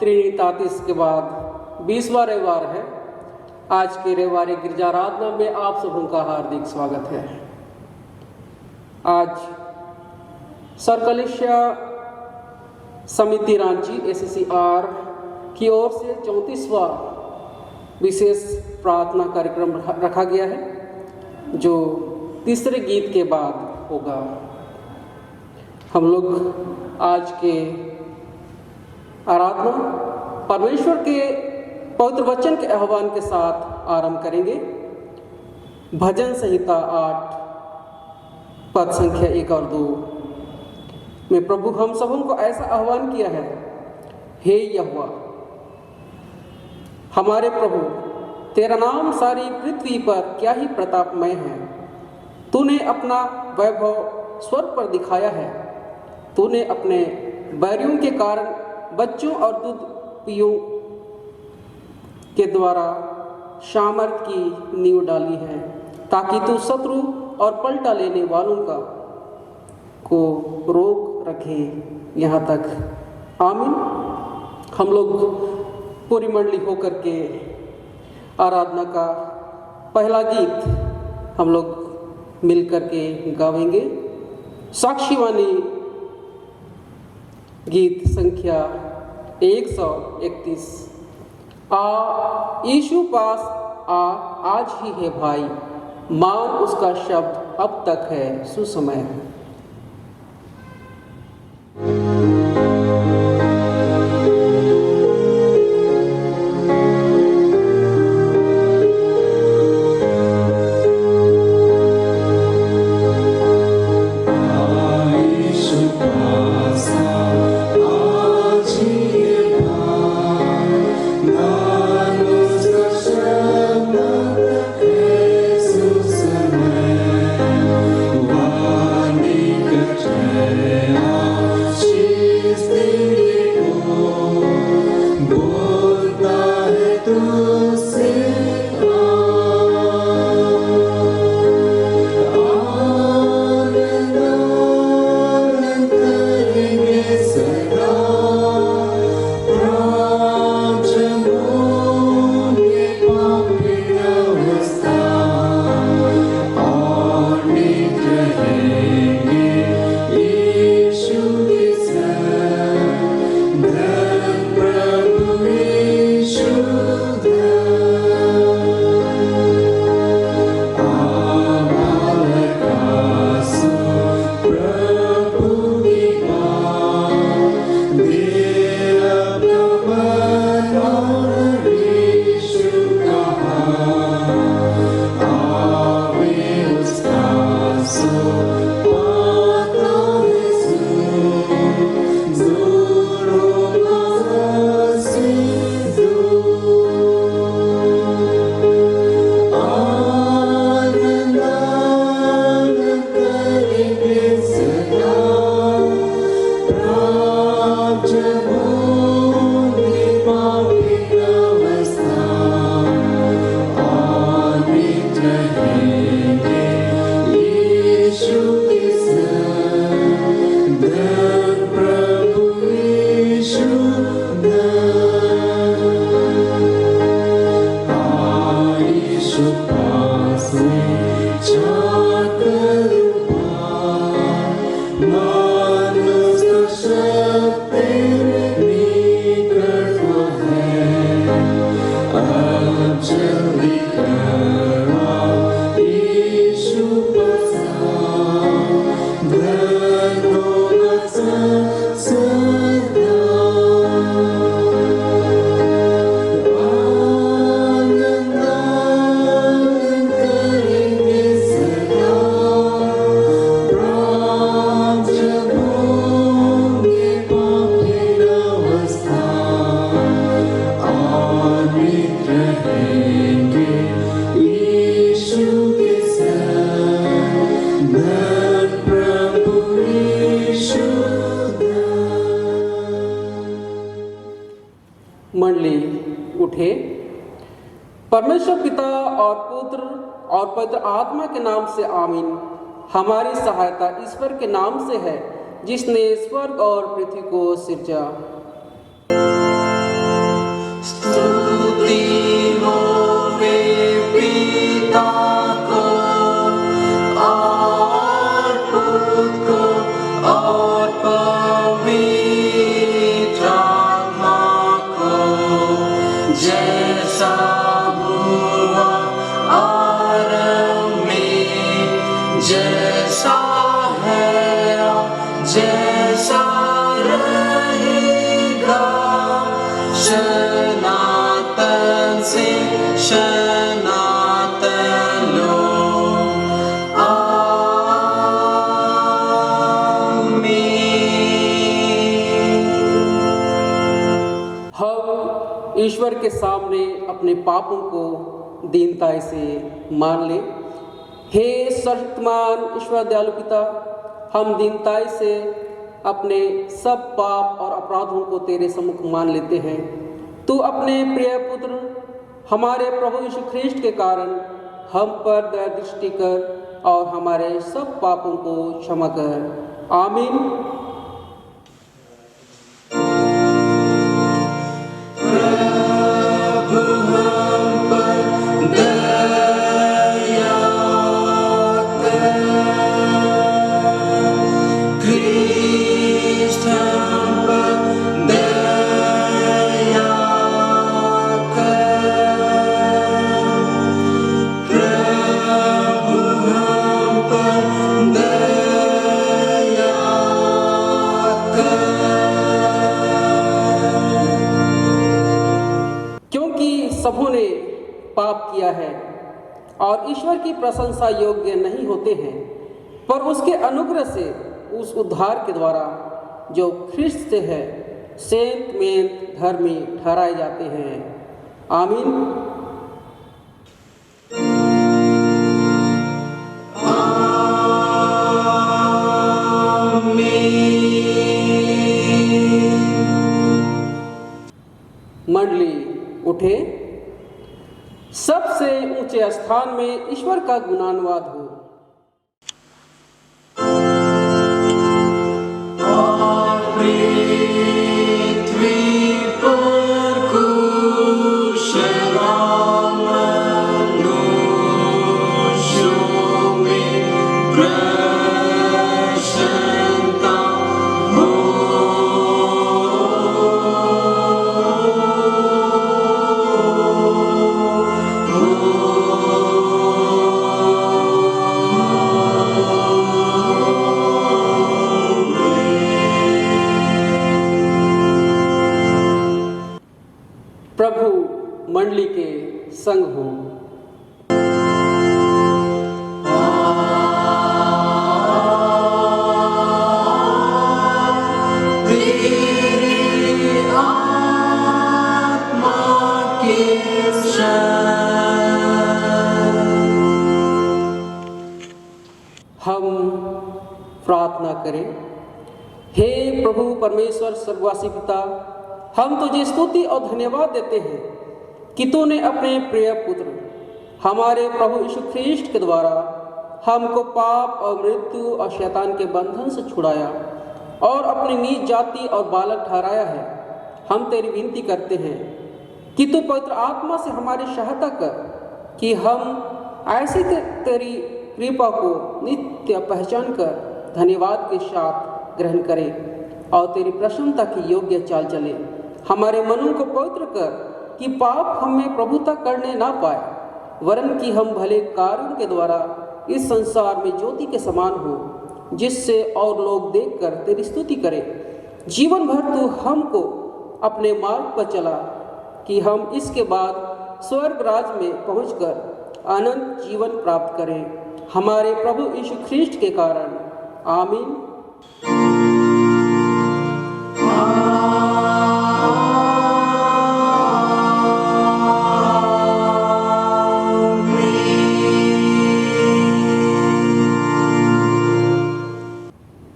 त्रितातीस के बाद 20वां रविवार है। आज के रविवारी गिरजा आराधना में आप सबों का हार्दिक स्वागत है। आज सरकलिशिया समिति रांची SCR की ओर से 34वां विशेष प्रार्थना कार्यक्रम रखा गया है, जो तीसरे गीत के बाद होगा। हम लोग आज के आराधना परमेश्वर के पवित्र वचन के आह्वान के साथ आरंभ करेंगे। भजन संहिता 8 पद संख्या 1 और 2 में प्रभु हम सबों को ऐसा आह्वान किया है, हे यहोवा हमारे प्रभु, तेरा नाम सारी पृथ्वी पर क्या ही प्रतापमय है। तूने अपना वैभव स्वर्ग पर दिखाया है। तूने अपने बैरियों के कारण बच्चों और दूध पियों के द्वारा सामर्थ की नींव डाली है, ताकि तू शत्रु और पलटा लेने वालों को रोक रखे। यहाँ तक आमीन। हम लोग पूरी मंडली होकर के आराधना का पहला गीत हम लोग मिलकर के गावेंगे। साक्षीवाणी गीत संख्या 131। आ यीशु पास आ आज ही है भाई, मान उसका शब्द अब तक है सुसमय। मंडली उठे। परमेश्वर पिता और पुत्र और पवित्र आत्मा के नाम से आमीन। हमारी सहायता ईश्वर के नाम से है, जिसने स्वर्ग और पृथ्वी को सिरजा। जैसा हुआ आरंभ में, जैसा है जैसा रहेगा, सनातन से सनातन लो। हम ईश्वर के सामने अपने पापों को दीनता से मान ले। हे सर्वशक्तिमान ईश्वर दयालु पिता, हम दीनता से अपने सब पाप और अपराधों को तेरे सम्मुख मान लेते हैं। तू अपने प्रिय पुत्र हमारे प्रभु यीशु ख्रीष्ट के कारण हम पर दया दृष्टि कर और हमारे सब पापों को क्षमा कर। आमीन। सबों ने पाप किया है और ईश्वर की प्रशंसा योग्य नहीं होते हैं, पर उसके अनुग्रह से उस उद्धार के द्वारा जो ख्रिस्त से है सेंत में धर्मी ठहराए जाते हैं। आमीन। मंडली उठे। सबसे ऊंचे स्थान में ईश्वर का गुणानुवाद हो। प्रभु मंडली के संग हो। हम प्रार्थना करें। हे प्रभु परमेश्वर सर्ववासी पिता, हम तुझे स्तुति और धन्यवाद देते हैं कि तूने अपने प्रिय पुत्र हमारे प्रभु यीशु ख्रीष्ट के द्वारा हमको पाप और मृत्यु और शैतान के बंधन से छुड़ाया और अपनी नीच जाति और बालक ठहराया है। हम तेरी विनती करते हैं कि तू पवित्र आत्मा से हमारी सहायता कर कि हम ऐसी तेरी कृपा को नित्य पहचान कर धन्यवाद के साथ ग्रहण करें और तेरी प्रसन्नता की योग्य चाल चले। हमारे मनों को पवित्र कर कि पाप हमें प्रभुता करने ना पाए, वरन कि हम भले कार्यों के द्वारा इस संसार में ज्योति के समान हो, जिससे और लोग देखकर तेरी स्तुति करें। जीवन भर तू हमको अपने मार्ग पर चला कि हम इसके बाद स्वर्ग राज में पहुंचकर अनंत जीवन प्राप्त करें। हमारे प्रभु यीशु ख्रीष्ट के कारण। आमीन।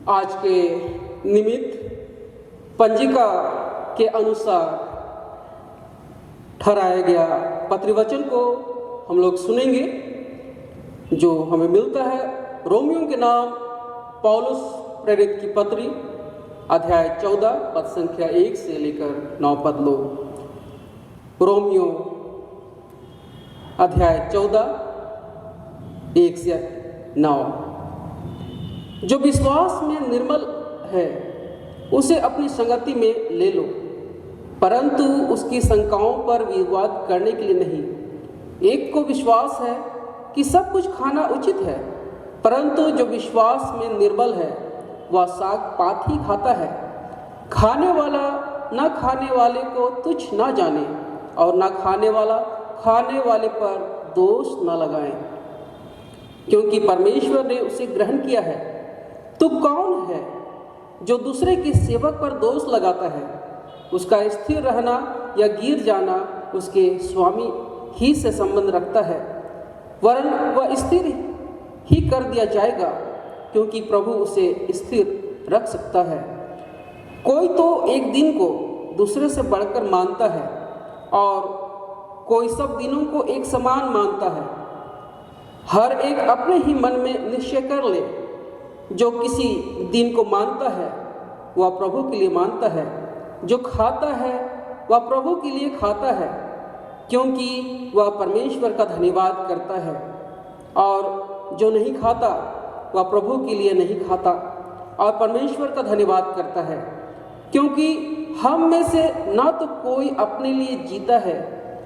आज के निमित्त पंजिका के अनुसार ठहराया गया पत्रिवचन को हम लोग सुनेंगे, जो हमें मिलता है रोमियो के नाम पौलुस प्रेरित की पत्री अध्याय 14 पद संख्या 1 से लेकर 9 पद लो। रोमियो अध्याय 14 1 से 9। जो विश्वास में निर्मल है उसे अपनी संगति में ले लो, परंतु उसकी शंकाओं पर विवाद करने के लिए नहीं। एक को विश्वास है कि सब कुछ खाना उचित है, परंतु जो विश्वास में निर्बल है वह साग पात ही खाता है। खाने वाला न खाने वाले को तुच्छ न जाने और न खाने वाला खाने वाले पर दोष न लगाए, क्योंकि परमेश्वर ने उसे ग्रहण किया है। तू कौन है जो दूसरे के सेवक पर दोष लगाता है? उसका स्थिर रहना या गिर जाना उसके स्वामी ही से संबंध रखता है, वरन वह स्थिर ही कर दिया जाएगा, क्योंकि प्रभु उसे स्थिर रख सकता है। कोई तो एक दिन को दूसरे से बढ़कर मानता है और कोई सब दिनों को एक समान मानता है। हर एक अपने ही मन में निश्चय कर ले, जो किसी दिन को मानता है वह प्रभु के लिए मानता है, जो खाता है वह प्रभु के लिए खाता है, क्योंकि वह परमेश्वर का धन्यवाद करता है, और जो नहीं खाता वह प्रभु के लिए नहीं खाता और परमेश्वर का धन्यवाद करता है, क्योंकि हम में से न तो कोई अपने लिए जीता है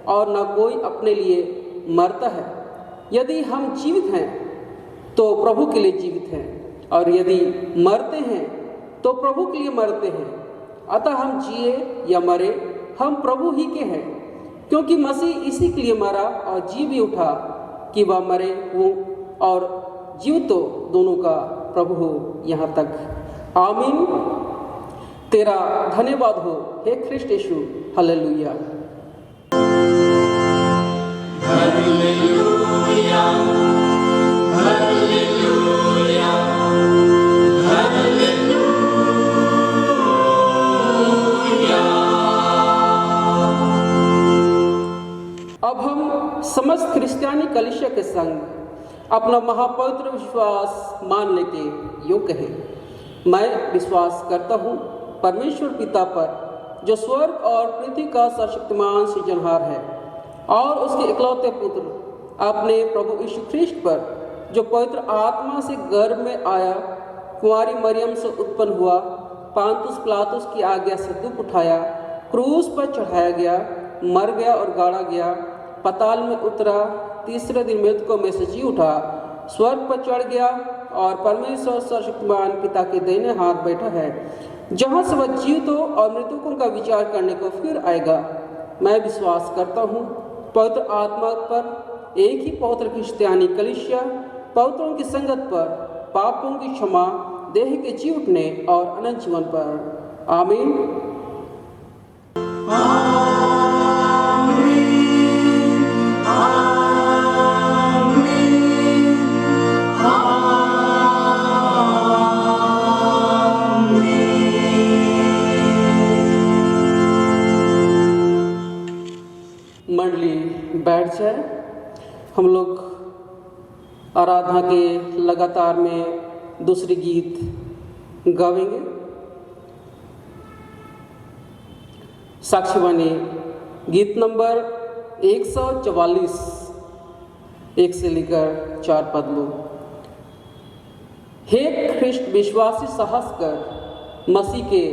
और न कोई अपने लिए मरता है। यदि हम जीवित हैं तो प्रभु के लिए जीवित हैं, और यदि मरते हैं तो प्रभु के लिए मरते हैं। अतः हम जिए या मरे हम प्रभु ही के हैं, क्योंकि मसीह इसी के लिए मरा और जी भी उठा कि वह मरे हो और जीव तो दोनों का प्रभु हो यहाँ तक। आमीन। तेरा धन्यवाद हो हे ख्रिस्ट यीशु। हालेलुया। Hallelujah, hallelujah, hallelujah. अब हम समस्त क्रिस्टियानी कलीसिया के संग अपना महापवित्र विश्वास मानने के योग्य हैं। मैं विश्वास करता हूँ परमेश्वर पिता पर, जो स्वर्ग और पृथ्वी का सर्वशक्तिमान सृजनहार है, और उसके इकलौते पुत्र अपने प्रभु यीशु ख्रिस्ट पर, जो पवित्र आत्मा से गर्भ में आया, कुंवारी मरियम से उत्पन्न हुआ, पांतुस पिलातुस की आज्ञा से दुख उठाया, क्रूस पर चढ़ाया गया, मर गया और गाड़ा गया, पाताल में उतरा, तीसरे दिन मृतकों में से जी उठा, स्वर्ग पर चढ़ गया और परमेश्वर सर्वशक्तिमान पिता के दाहिने हाथ बैठा है, जहाँ से वह जीवितों और मृतकों का विचार करने को फिर आएगा। मैं विश्वास करता हूँ पवित्र आत्मा पर, एक ही पवित्र क्रिस्तियानी कलीसिया, पवित्रों की संगत पर, पापों की क्षमा, देह के जी उठने और अनंत जीवन पर। आमीन। मंडली बैठ जाए। हम लोग आराधना के लगातार में दूसरी गीत गावेंगे। साक्षीवाणी गीत नंबर 144, 1 से लेकर 4 पद लो। हे ख्रिस्ट विश्वासी साहस कर, मसीह के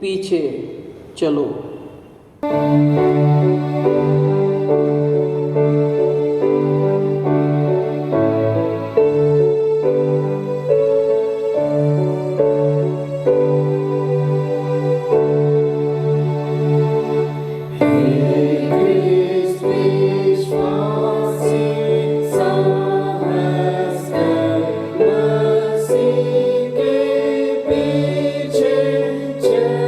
पीछे चलो। पीछे चलो।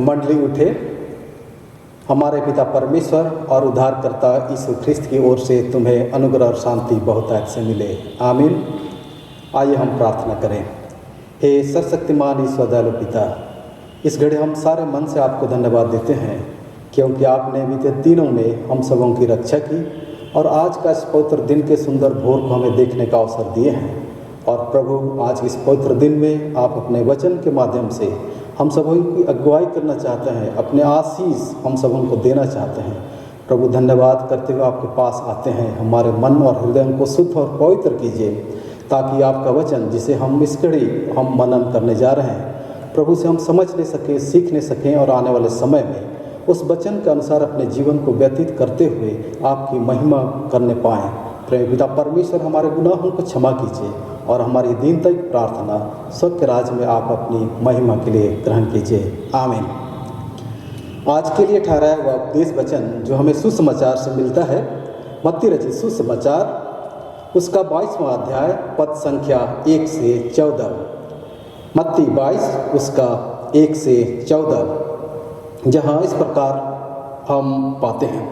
मंडली उठे। हमारे पिता परमेश्वर और उद्धारकर्ता यीशु ख्रिस्त की ओर से तुम्हें अनुग्रह और शांति बहुतायत से मिले, आमीन। आइए हम प्रार्थना करें। हे सर्वशक्तिमान ईश्वर दयालु पिता, इस घड़ी हम सारे मन से आपको धन्यवाद देते हैं क्योंकि आपने बीते दिनों में हम सबों की रक्षा की और आज का इस पवित्र दिन के सुंदर भोर को हमें देखने का अवसर दिए हैं। और प्रभु, आज इस पवित्र दिन में आप अपने वचन के माध्यम से हम सबों की अगुवाई करना चाहते हैं, अपने आशीष हम सबों को देना चाहते हैं। प्रभु, धन्यवाद करते हुए आपके पास आते हैं। हमारे मन और हृदय को शुद्ध और पवित्र कीजिए ताकि आपका वचन जिसे हम इस घड़ी हम मनन करने जा रहे हैं, प्रभु से हम समझने सकें, सीखने सकें और आने वाले समय में उस वचन के अनुसार अपने जीवन को व्यतीत करते हुए आपकी महिमा करने पाएँ। प्रेम पिता परमेश्वर, हमारे गुनाहों को क्षमा कीजिए और हमारी दीन तक प्रार्थना स्वर्ग के राज्य में आप अपनी महिमा के लिए ग्रहण कीजिए, आमीन। आज के लिए ठहराया हुआ उपदेश वचन जो हमें सुसमाचार से मिलता है, मत्ती रचित सुसमाचार उसका 22वां अध्याय पद संख्या 1 से 14। मत्ती 22 उसका 1 से 14, जहाँ इस प्रकार हम पाते हैं।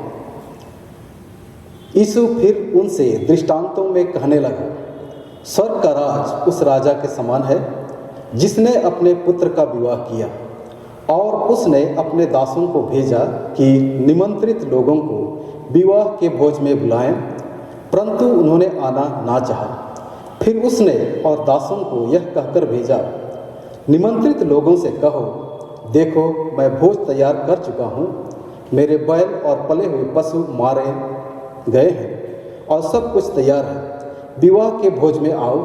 यीशु फिर उनसे दृष्टांतों में कहने लगा, स्वर्ग का राज उस राजा के समान है जिसने अपने पुत्र का विवाह किया और उसने अपने दासों को भेजा कि निमंत्रित लोगों को विवाह के भोज में बुलाएं, परंतु उन्होंने आना ना चाहा। फिर उसने और दासों को यह कहकर भेजा, निमंत्रित लोगों से कहो, देखो मैं भोज तैयार कर चुका हूँ, मेरे बैल और पले हुए पशु मारे गए हैं और सब कुछ तैयार है, विवाह के भोज में आओ।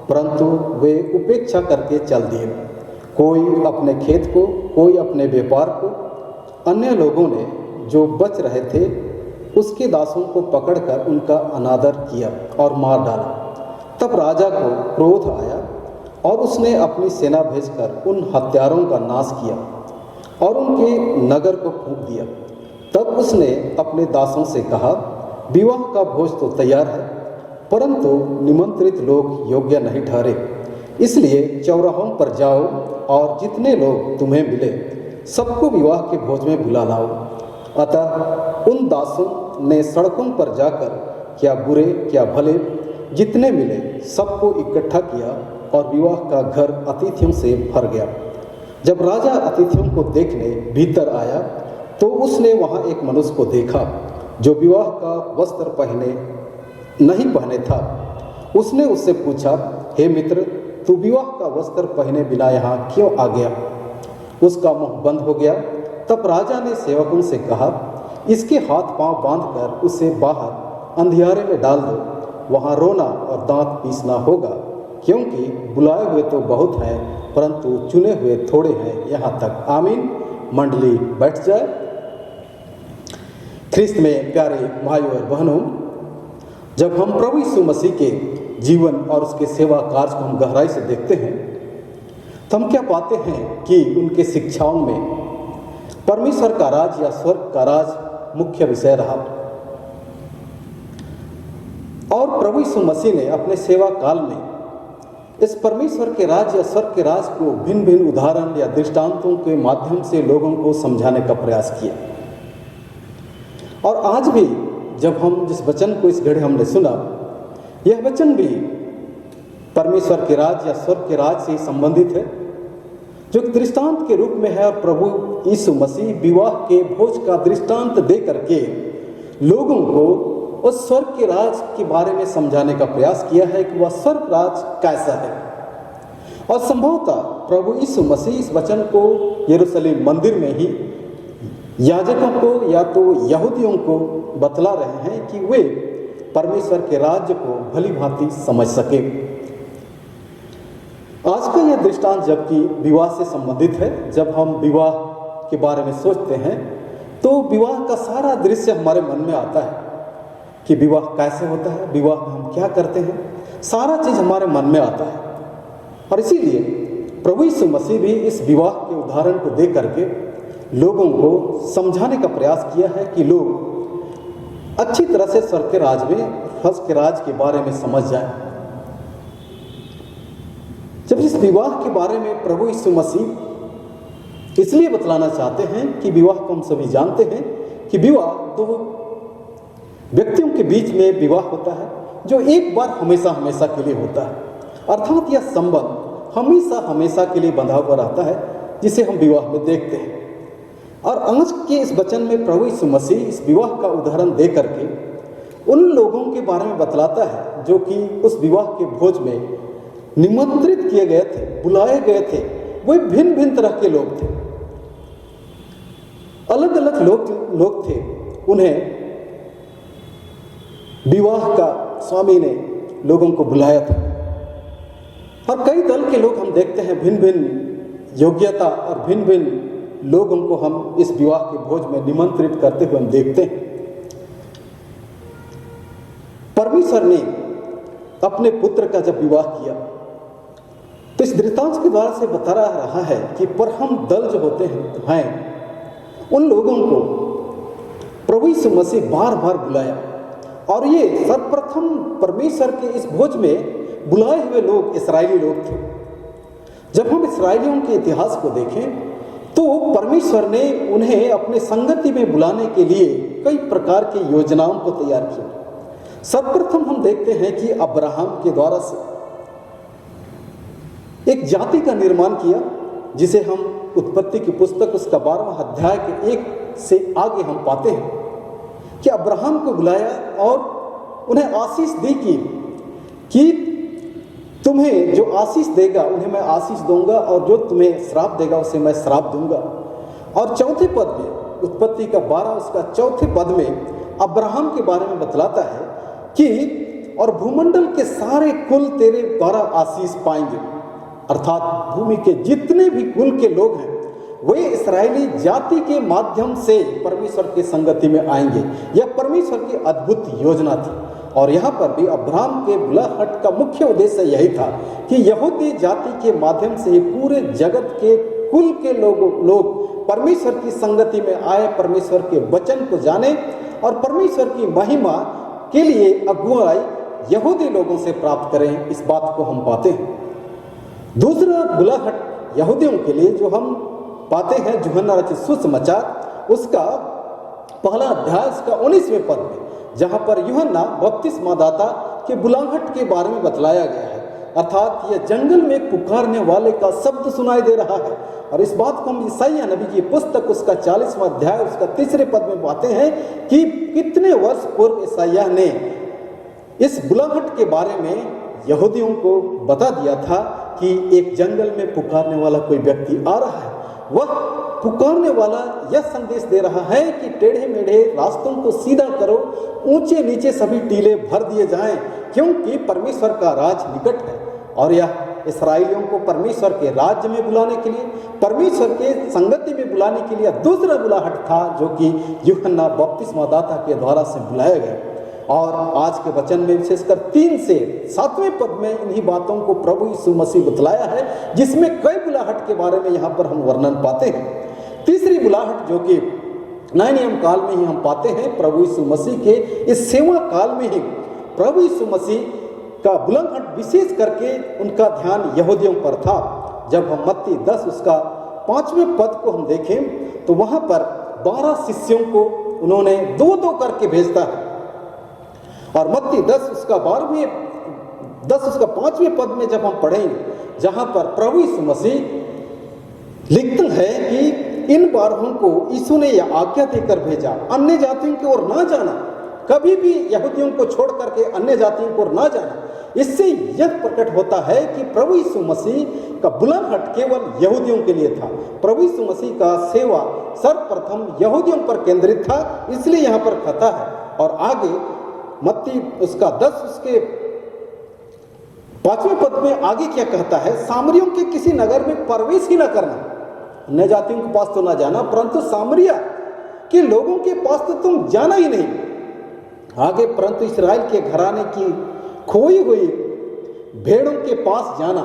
परंतु वे उपेक्षा करके चल दिए, कोई अपने खेत को, कोई अपने व्यापार को। अन्य लोगों ने जो बच रहे थे उसके दासों को पकड़कर उनका अनादर किया और मार डाला। तब राजा को क्रोध आया और उसने अपनी सेना भेजकर उन हत्यारों का नाश किया और उनके नगर को फूंक दिया। तब उसने अपने दासों से कहा, विवाह का भोज तो तैयार है, परंतु निमंत्रित लोग योग्य नहीं ठहरे, इसलिए चौराहों पर जाओ और जितने लोग तुम्हें मिले सबको विवाह के भोज में बुला लाओ। अतः उन दासों ने सड़कों पर जाकर क्या बुरे क्या भले जितने मिले सबको इकट्ठा किया और विवाह का घर अतिथियों से भर गया। जब राजा अतिथियों को देखने भीतर आया तो उसने वहाँ एक मनुष्य को देखा जो विवाह का वस्त्र नहीं पहने था। उसने उससे पूछा, हे मित्र, तू विवाह का वस्त्र पहने बिना यहाँ क्यों आ गया? उसका मुंह बंद हो गया। तब राजा ने सेवकों से कहा, इसके हाथ पांव बांधकर उसे बाहर अंधियारे में डाल दो, वहाँ रोना और दांत पीसना होगा, क्योंकि बुलाए हुए तो बहुत हैं परंतु चुने हुए थोड़े हैं, यहाँ तक। आमीन। मंडली बैठ जाए। ख्रिस्त में प्यारे भाइयों और बहनों, जब हम प्रभु यीशु मसीह के जीवन और उसके सेवा कार्य को हम गहराई से देखते हैं तो हम क्या पाते हैं कि उनके शिक्षाओं में परमेश्वर का राज या स्वर्ग का राज मुख्य विषय रहा। और प्रभु यीशु मसीह ने अपने सेवा काल में इस परमेश्वर के राज या स्वर्ग के राज को भिन्न भिन्न उदाहरण या दृष्टांतों के माध्यम से लोगों को समझाने का प्रयास किया। और आज भी जब हम जिस वचन को इस घड़ी हमने सुना, यह वचन भी परमेश्वर के राज या स्वर्ग के राज से संबंधित है, जो एक दृष्टांत के रूप में है। और प्रभु यीशु मसीह विवाह के भोज का दृष्टांत दे करके लोगों को उस स्वर्ग के राज के बारे में समझाने का प्रयास किया है कि वह स्वर्ग राज कैसा है। और संभवतः प्रभु यीशु मसीह इस वचन को यरूशलेम मंदिर में ही याजकों को या तो यहूदियों को बतला रहे हैं कि वे परमेश्वर के राज्य को भली भांति समझ सके। आज का यह दृष्टांत जबकि विवाह से संबंधित है। जब हम विवाह के बारे में सोचते हैं तो विवाह का सारा दृश्य हमारे मन में आता है कि विवाह कैसे होता है, विवाह में हम क्या करते हैं, सारा चीज हमारे मन में आता है। और इसीलिए प्रभु यीशु मसीह भी इस विवाह के उदाहरण को दे करके लोगों को समझाने का प्रयास किया है कि लोग अच्छी तरह से स्वर्ग के राज में, स्वर्ग के राज के बारे में समझ जाएं। जब इस विवाह के बारे में प्रभु यीशु मसीह इसलिए बतलाना चाहते हैं कि विवाह को हम सभी जानते हैं कि विवाह दो व्यक्तियों के बीच में विवाह होता है जो एक बार हमेशा हमेशा के लिए होता है, अर्थात यह संबंध हमेशा हमेशा के लिए बंधा हुआ रहता है जिसे हम विवाह में देखते हैं। और आज के इस वचन में प्रभु यीशु मसीह इस विवाह का उदाहरण दे करके उन लोगों के बारे में बतलाता है जो कि उस विवाह के भोज में निमंत्रित किए गए थे, बुलाए गए थे। वे भिन्न भिन्न तरह के लोग थे, अलग अलग लोग थे। उन्हें विवाह का स्वामी ने लोगों को बुलाया था और कई दल के लोग हम देखते हैं, भिन्न भिन्न योग्यता और भिन्न भिन्न लोगों को हम इस विवाह के भोज में निमंत्रित करते हुए हम देखते हैं। परमेश्वर ने अपने पुत्र का जब विवाह किया तो इस दृष्टांत के द्वारा से बता रहा है कि पर हम दल जो होते हैं उन लोगों को प्रभु यीशु मसीह बार बार बुलाया। और ये सर्वप्रथम परमेश्वर के इस भोज में बुलाए हुए लोग इस्राएली लोग थे। जब हम इस्राएलियों के इतिहास को देखें तो परमेश्वर ने उन्हें अपने संगति में बुलाने के लिए कई प्रकार की योजनाओं को तैयार किया। सर्वप्रथम हम देखते हैं कि अब्राहम के द्वारा से एक जाति का निर्माण किया जिसे हम उत्पत्ति की पुस्तक उसका 12वां अध्याय के 1 से आगे हम पाते हैं कि अब्राहम को बुलाया और उन्हें आशीष दी कि तुम्हें जो आशीष देगा उन्हें मैं आशीष दूंगा और जो तुम्हें श्राप देगा उसे मैं श्राप दूंगा। और चौथे पद में, उत्पत्ति का 12 उसका चौथे पद में अब्राहम के बारे में बतलाता है कि और भूमंडल के सारे कुल तेरे द्वारा आशीष पाएंगे, अर्थात भूमि के जितने भी कुल के लोग हैं वे इस्राएली जाति के माध्यम से परमेश्वर की संगति में आएंगे। यह परमेश्वर की अद्भुत योजना थी। और यहाँ पर भी अब्राहम के बुलाहट का मुख्य उद्देश्य यही था कि यहूदी जाति के माध्यम से पूरे जगत के कुल के लोग परमेश्वर की संगति में आए, परमेश्वर के वचन को जाने और परमेश्वर की महिमा के लिए अगुवाई यहूदी लोगों से प्राप्त करें। इस बात को हम पाते हैं। दूसरा बुलाहट यहूदियों के लिए जो हम पाते हैं यूहन्ना रचित सुसमाचार उसका पहला अध्याय उसका 19वें पद में, जहां पर यूहन्ना बपतिस्मा दाता के बुलाहट के बारे में बतलाया गया है, अर्थात यह जंगल में पुकारने वाले का शब्द सुनाई दे रहा है। और इस बात को हम ईसाइया नबी की पुस्तक उसका 40वां अध्याय उसका 3रे पद में पाते हैं कि कितने वर्ष पूर्व ईसाइया ने इस बुलाहट के बारे में यहूदियों को बता दिया था कि एक जंगल में पुकारने वाला कोई व्यक्ति आ रहा है। वह पुकारने वाला यह संदेश दे रहा है कि टेढ़े मेढ़े रास्तों को सीधा करो, ऊंचे नीचे सभी टीले भर दिए जाएं, क्योंकि परमेश्वर का राज निकट है। और यह इस्राएलियों को परमेश्वर के राज्य में बुलाने के लिए, परमेश्वर के संगति में बुलाने के लिए दूसरा बुलाहट था जो कि यूहन्ना बपतिस्मा दाता के द्वारा से बुलाया गया। और आज के वचन में विशेषकर 3 से 7वें पद में इन्हीं बातों को प्रभु यीशु मसीह बतलाया है, जिसमें कई बुलाहट के बारे में यहाँ पर हम वर्णन पाते हैं। तीसरी बुलाहट जो कि नए नियम काल में ही हम पाते हैं, प्रभु यीशु मसीह के इस सेवा काल में ही प्रभु यीशु मसीह का बुलाहट विशेष करके उनका ध्यान यहूदियों पर था। जब हम मत्ती 10 उसका 5वें पद को हम देखें तो वहाँ पर 12 शिष्यों को उन्होंने 2-2 करके भेजता है। और मत्ती 10 उसका 5वें पद में जब हम पढ़ेंगे, जहां पर प्रभु यीशु मसीह लिखते हैं कि इन 12 को यीशु ने यह आज्ञा देकर भेजा, अन्य जातियों की ओर ना जाना, कभी भी यहूदियों को छोड़ करके अन्य जातियों की ओर ना जाना। इससे यह प्रकट होता है कि प्रभु यीशु मसीह का बुलाहट केवल यहूदियों के लिए था। प्रभु यीशु मसीह का सेवा सर्वप्रथम यहूदियों पर केंद्रित था, इसलिए यहाँ पर कहता है। और आगे मत्ती उसका 10 उसके 5वें पद में आगे क्या कहता है, सामरियों के किसी नगर में प्रवेश ही न करना, अन्य जातियों के पास तो ना जाना, परंतु सामरिया के लोगों के पास तो तुम जाना ही नहीं। आगे परंतु इस्राएल के घराने की खोई हुई भेड़ों के पास जाना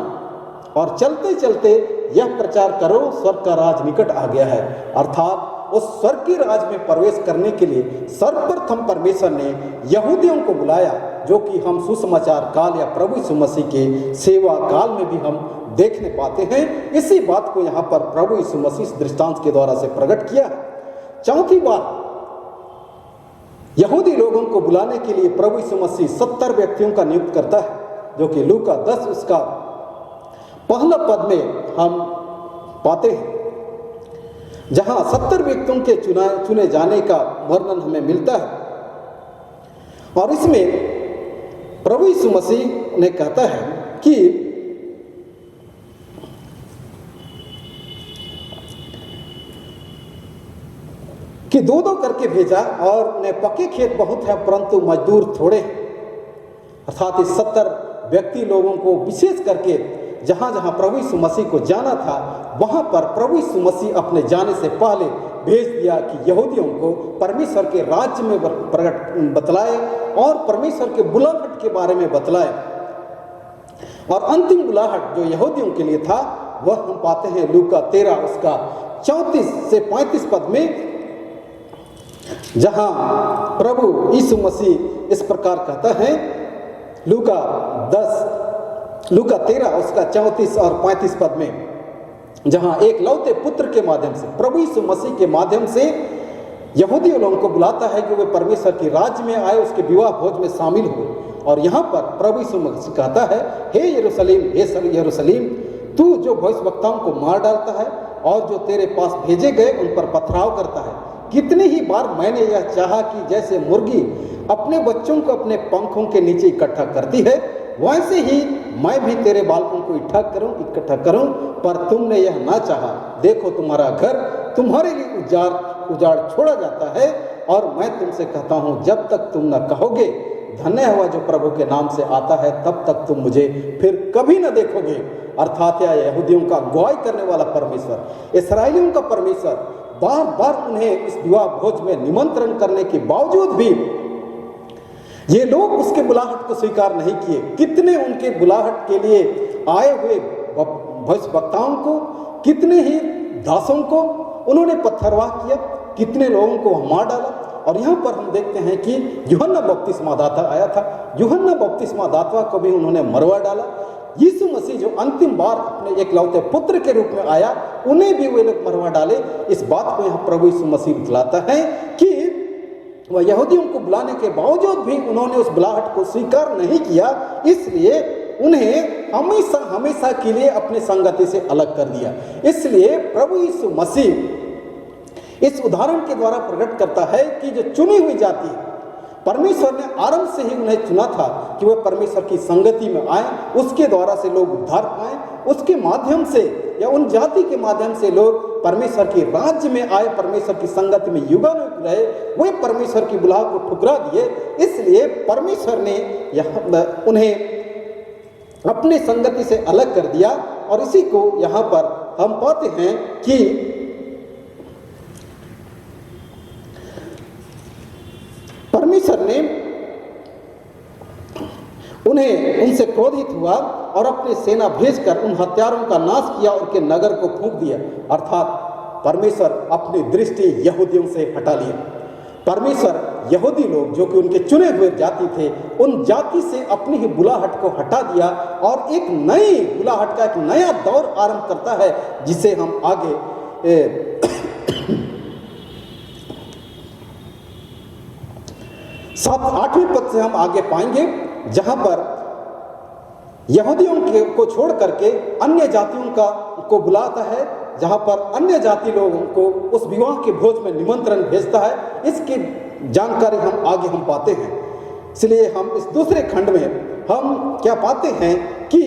और चलते चलते यह प्रचार करो, स्वर्ग का राज निकट आ गया है। अर्थात उस स्वर्ग के राज में प्रवेश करने के लिए सर्वप्रथम परमेश्वर ने यहूदियों को बुलाया, जो कि हम सुसमाचार काल या प्रभु यीशु मसीह के सेवा काल में भी हम देखने पाते हैं। इसी बात को यहाँ पर प्रभु यीशु मसीह इस दृष्टांत के द्वारा से प्रकट किया। चौथी बात, यहूदी लोगों को बुलाने के लिए प्रभु यीशु मसीह 70 व्यक्तियों का नियुक्त करता है, जो कि लूका 10 उसका पहला पद में हम पाते हैं, जहां 70 व्यक्तियों के चुने जाने का वर्णन हमें मिलता है। और इसमें प्रभु यीशु मसीह ने कहता है कि दो दो करके भेजा, और ने पक्के खेत बहुत हैं परंतु मजदूर थोड़े हैं। अर्थात इस 70 व्यक्ति लोगों को विशेष करके जहां जहां प्रभु यीशु मसीह को जाना था, वहां पर प्रभु यीशु मसीह अपने जाने से पहले भेज दिया कि यहूदियों को परमेश्वर के राज्य में बतलाए और परमेश्वर के बुलाहट के बारे में बतलाए। और अंतिम बुलाहट जो यहूदियों के लिए था, वह हम पाते हैं लूका 13 उसका 34 से 35 पद में, जहां प्रभु यीशु मसीह इस प्रकार कहता है। लूका 13 उसका 34 और 35 पद में, जहां एक लौते पुत्र के माध्यम से, प्रभु यीशु मसीह के माध्यम से यहूदी लोगों को बुलाता है कि वे परमेश्वर के राज्य में आए, उसके विवाह भोज में शामिल हुए। और यहाँ पर प्रभु यीशु मसीह कहता है, हे यरूशलेम, हे यरूशलेम, तू जो भविष्यवक्ताओं को मार डालता है और जो तेरे पास भेजे गए उन पर पथराव करता है, कितनी ही बार मैंने यह चाहा कि जैसे मुर्गी अपने बच्चों को अपने पंखों के नीचे इकट्ठा करती है, वैसे ही मैं भी तेरे बालकों को इकट्ठा करूं, पर तुमने यह ना चाहा। देखो तुम्हारा घर तुम्हारे लिए उजाड़ छोड़ा जाता है, और मैं तुमसे कहता हूं, जब तक तुम न कहोगे धन्य हुआ जो प्रभु के नाम से आता है, तब तक तुम मुझे फिर कभी न देखोगे। अर्थात यहूदियों का अगुवाई करने वाला परमेश्वर, इस्राएलियों का परमेश्वर बार बार उन्हें इस विवाह भोज में निमंत्रण करने के बावजूद भी ये लोग उसके बुलाहट को स्वीकार नहीं किए। कितने उनके बुलाहट के लिए आए हुए भविष्यवक्ताओं को, कितने ही दासों को उन्होंने पत्थरवाह किया, कितने लोगों को मार डाला। और यहाँ पर हम देखते हैं कि यूहन्ना बपतिस्मादाता आया था, यूहन्ना बपतिस्मादाता को भी उन्होंने मरवा डाला। यीशु मसीह जो अंतिम बार अपने एकलौते पुत्र के रूप में आया, उन्हें भी वे लोग मरवा डाले। इस बात को यहाँ प्रभु यीशु मसीह बतलाता है कि वह यहूदियों को बुलाने के बावजूद भी उन्होंने उस बुलाहट को स्वीकार नहीं किया, इसलिए उन्हें हमेशा हमेशा के लिए अपने संगति से अलग कर दिया। इसलिए प्रभु यीशु मसीह इस उदाहरण के द्वारा प्रकट करता है कि जो चुनी हुई जाति है, परमेश्वर ने आरंभ से ही उन्हें चुना था कि वह परमेश्वर की संगति में आए, उसके द्वारा से लोग उद्धार पाएं, उसके माध्यम से या उन जाति के माध्यम से लोग परमेश्वर के राज्य में आए, परमेश्वर की संगति में युगानुयुग रहे। वे परमेश्वर की बुलाहट को ठुकरा दिए, इसलिए परमेश्वर ने उन्हें अपने संगति से अलग कर दिया। और इसी को यहाँ पर हम पाते हैं कि परमेश्वर ने उनसे क्रोधित हुआ और अपनी सेना भेजकर उन हत्यारों का नाश किया और उनके नगर को फूंक दिया। अर्थात परमेश्वर अपनी दृष्टि यहूदियों से हटा लिया। परमेश्वर यहूदी लोग जो कि उनके चुने हुए जाति थे, उन जाति से अपनी ही बुलाहट को हटा दिया और एक नई बुलाहट का एक नया दौर आरंभ करता है, जिसे हम आगे 7-8वें पद से हम आगे पाएंगे, जहां पर यहूदियों को छोड़ करके अन्य जातियों को बुलाता है, जहां पर अन्य जाति लोगों को उस विवाह के भोज में निमंत्रण भेजता है। इसकी जानकारी हम आगे पाते हैं। इसलिए हम इस दूसरे खंड में हम क्या पाते हैं कि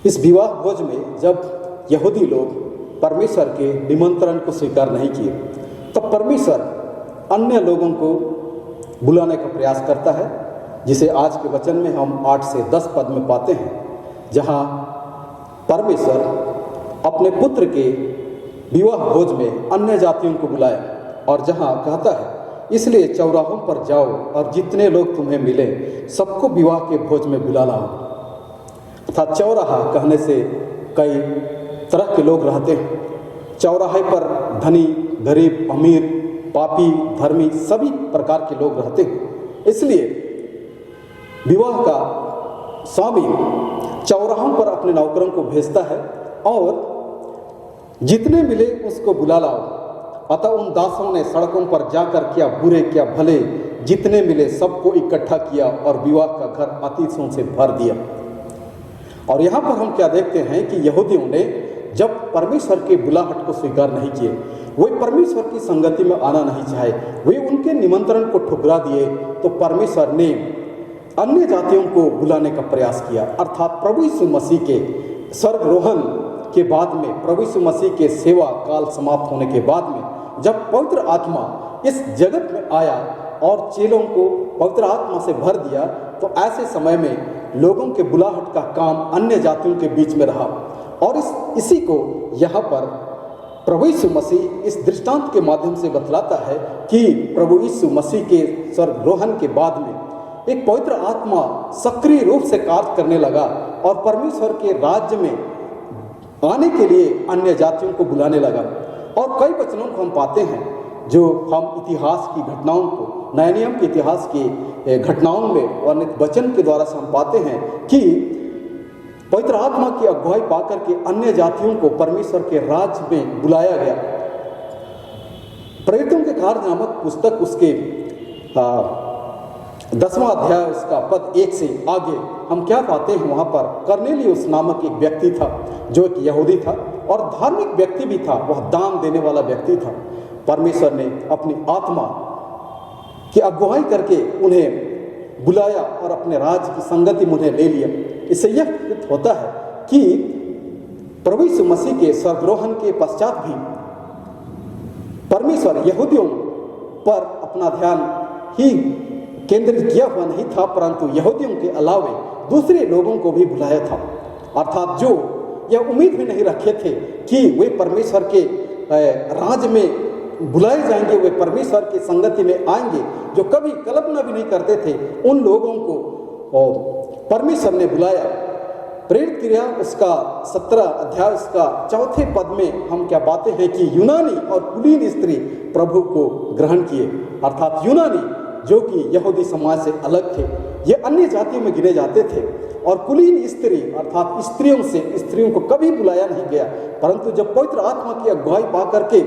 इस विवाह भोज में जब यहूदी लोग परमेश्वर के निमंत्रण को स्वीकार नहीं किए, तब परमेश्वर अन्य लोगों को बुलाने का प्रयास करता है, जिसे आज के वचन में हम 8 से 10 पद में पाते हैं, जहां परमेश्वर अपने पुत्र के विवाह भोज में अन्य जातियों को बुलाया और जहां कहता है, इसलिए चौराहों पर जाओ और जितने लोग तुम्हें मिले सबको विवाह के भोज में बुला लाओ। अर्थात चौराहा कहने से कई तरह के लोग रहते हैं। चौराहे पर धनी, गरीब, अमीर, पापी, धर्मी सभी प्रकार के लोग रहते हैं। इसलिए विवाह का स्वामी चौराहों पर अपने नौकरों को भेजता है और जितने मिले उसको बुला लाओ। अतः उन दासों ने सड़कों पर जाकर क्या बुरे क्या भले जितने मिले सबको इकट्ठा किया और विवाह का घर अतिथियों से भर दिया। और यहाँ पर हम क्या देखते हैं कि यहूदियों ने जब परमेश्वर के बुलाहट को स्वीकार नहीं किए, वे परमेश्वर की संगति में आना नहीं चाहे, वे उनके निमंत्रण को ठुकरा दिए, तो परमेश्वर ने अन्य जातियों को बुलाने का प्रयास किया। अर्थात प्रभु यीशु मसीह के स्वर्गरोहण के बाद में, प्रभु यीशु मसीह के सेवा काल समाप्त होने के बाद में, जब पवित्र आत्मा इस जगत में आया और चेलों को पवित्र आत्मा से भर दिया, तो ऐसे समय में लोगों के बुलाहट का काम अन्य जातियों के बीच में रहा। और इसी को यहाँ पर प्रभु यीशु मसीह इस दृष्टांत के माध्यम से बतलाता है कि प्रभु यीशु मसीह के स्वर्गरोहण के बाद में एक पवित्र आत्मा सक्रिय रूप से कार्य करने लगा और परमेश्वर के राज्य में आने के लिए अन्य जातियों को बुलाने लगा। और कई वचनों को हम पाते हैं जो हम इतिहास की घटनाओं को, नए नियम के इतिहास की घटनाओं में और वचन के द्वारा से हम पाते हैं कि पवित्र आत्मा की अगुवाई पाकर के अन्य जातियों को परमेश्वर के राज्य में बुलाया गया। प्रेरितों के कार्य नामक पुस्तक उसके 10वां अध्याय उसका पद 1 से आगे हम क्या पाते हैं, वहाँ पर कर्नेलियुस नामक एक व्यक्ति था जो एक यहूदी था और धार्मिक व्यक्ति भी था, वह दान देने वाला व्यक्ति था। परमेश्वर ने अपनी आत्मा की अगुवाई करके उन्हें बुलाया और अपने राज्य की संगति में उन्हें ले लिया। इससे यह प्रतीत होता है कि प्रभु यीशु मसीह के स्वर्गरोहण के पश्चात भी परमेश्वर यहूदियों पर अपना ध्यान ही केंद्रित किया हुआ नहीं था, परंतु यहूदियों के अलावे दूसरे लोगों को भी बुलाया था। अर्थात जो यह उम्मीद भी नहीं रखे थे कि वे परमेश्वर के राज्य में बुलाए जाएंगे, वे परमेश्वर की संगति में आएंगे, जो कभी कल्पना भी नहीं करते थे, उन लोगों को परमेश्वर ने बुलाया। प्रेरित क्रिया उसका 17 अध्याय उसका 4 पद में हम क्या पाते हैं कि यूनानी और कुलीन स्त्री प्रभु को ग्रहण किए। अर्थात यूनानी जो कि यहूदी समाज से अलग थे, ये अन्य जातियों में गिने जाते थे, और कुलीन स्त्री अर्थात स्त्रियों को कभी बुलाया नहीं गया। परंतु जब पवित्र आत्मा की अगुवाई पा करके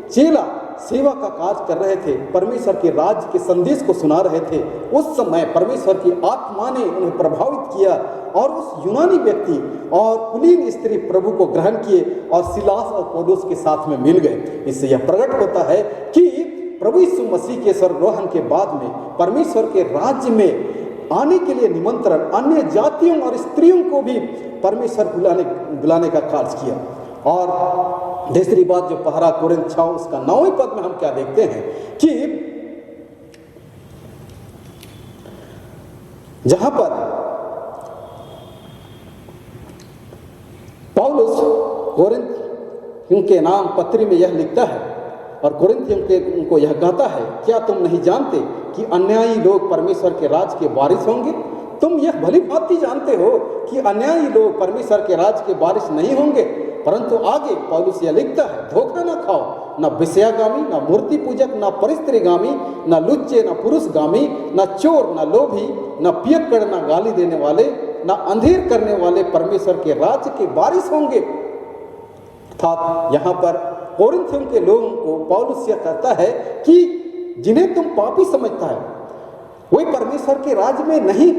चेला सेवा का कार्य कर रहे थे, परमेश्वर के राज्य के संदेश को सुना रहे थे, उस समय परमेश्वर की आत्मा ने उन्हें प्रभावित किया और उस यूनानी व्यक्ति और कुलीन स्त्री प्रभु को ग्रहण किए और सिलास और पौलुस के साथ में मिल गए। इससे यह प्रकट होता है कि प्रभु यीशु मसीह के स्वर्गरोहण के बाद में परमेश्वर के राज्य में आने के लिए निमंत्रण अन्य जातियों और स्त्रियों को भी परमेश्वर बुलाने का कार्य किया। और दूसरी बात जो पहरा कोरिन्थ 6 उसका 9वें पद में हम क्या देखते हैं कि जहां पर पौलुस कोरिन्थियों के नाम पत्री में यह लिखता है और कोरिन्थियों उनको यह कहता है, क्या तुम नहीं जानते कि अन्यायी लोग परमेश्वर के राज के वारिस होंगे? तुम यह भली भांति जानते हो कि अन्यायी लोग परमेश्वर के राज के वारिस नहीं होंगे। परंतु आगे पौलुस यह लिखता है, धोखा न खाओ, न विषयागामी, न मूर्ति पूजक, न परिस्त्रीगामी, न लुच्चे, न पुरुषगामी, न चोर, न लोभी, न पियक्कड़, न गाली देने वाले, न अंधेर करने वाले परमेश्वर के राज्य के वारिस होंगे। अर्थात यहाँ पर कोरिन्थियों के लोगों को पौलुस यह कहता है कि जिन्हें तुम पापी समझता है वे परमेश्वर के राज्य में नहीं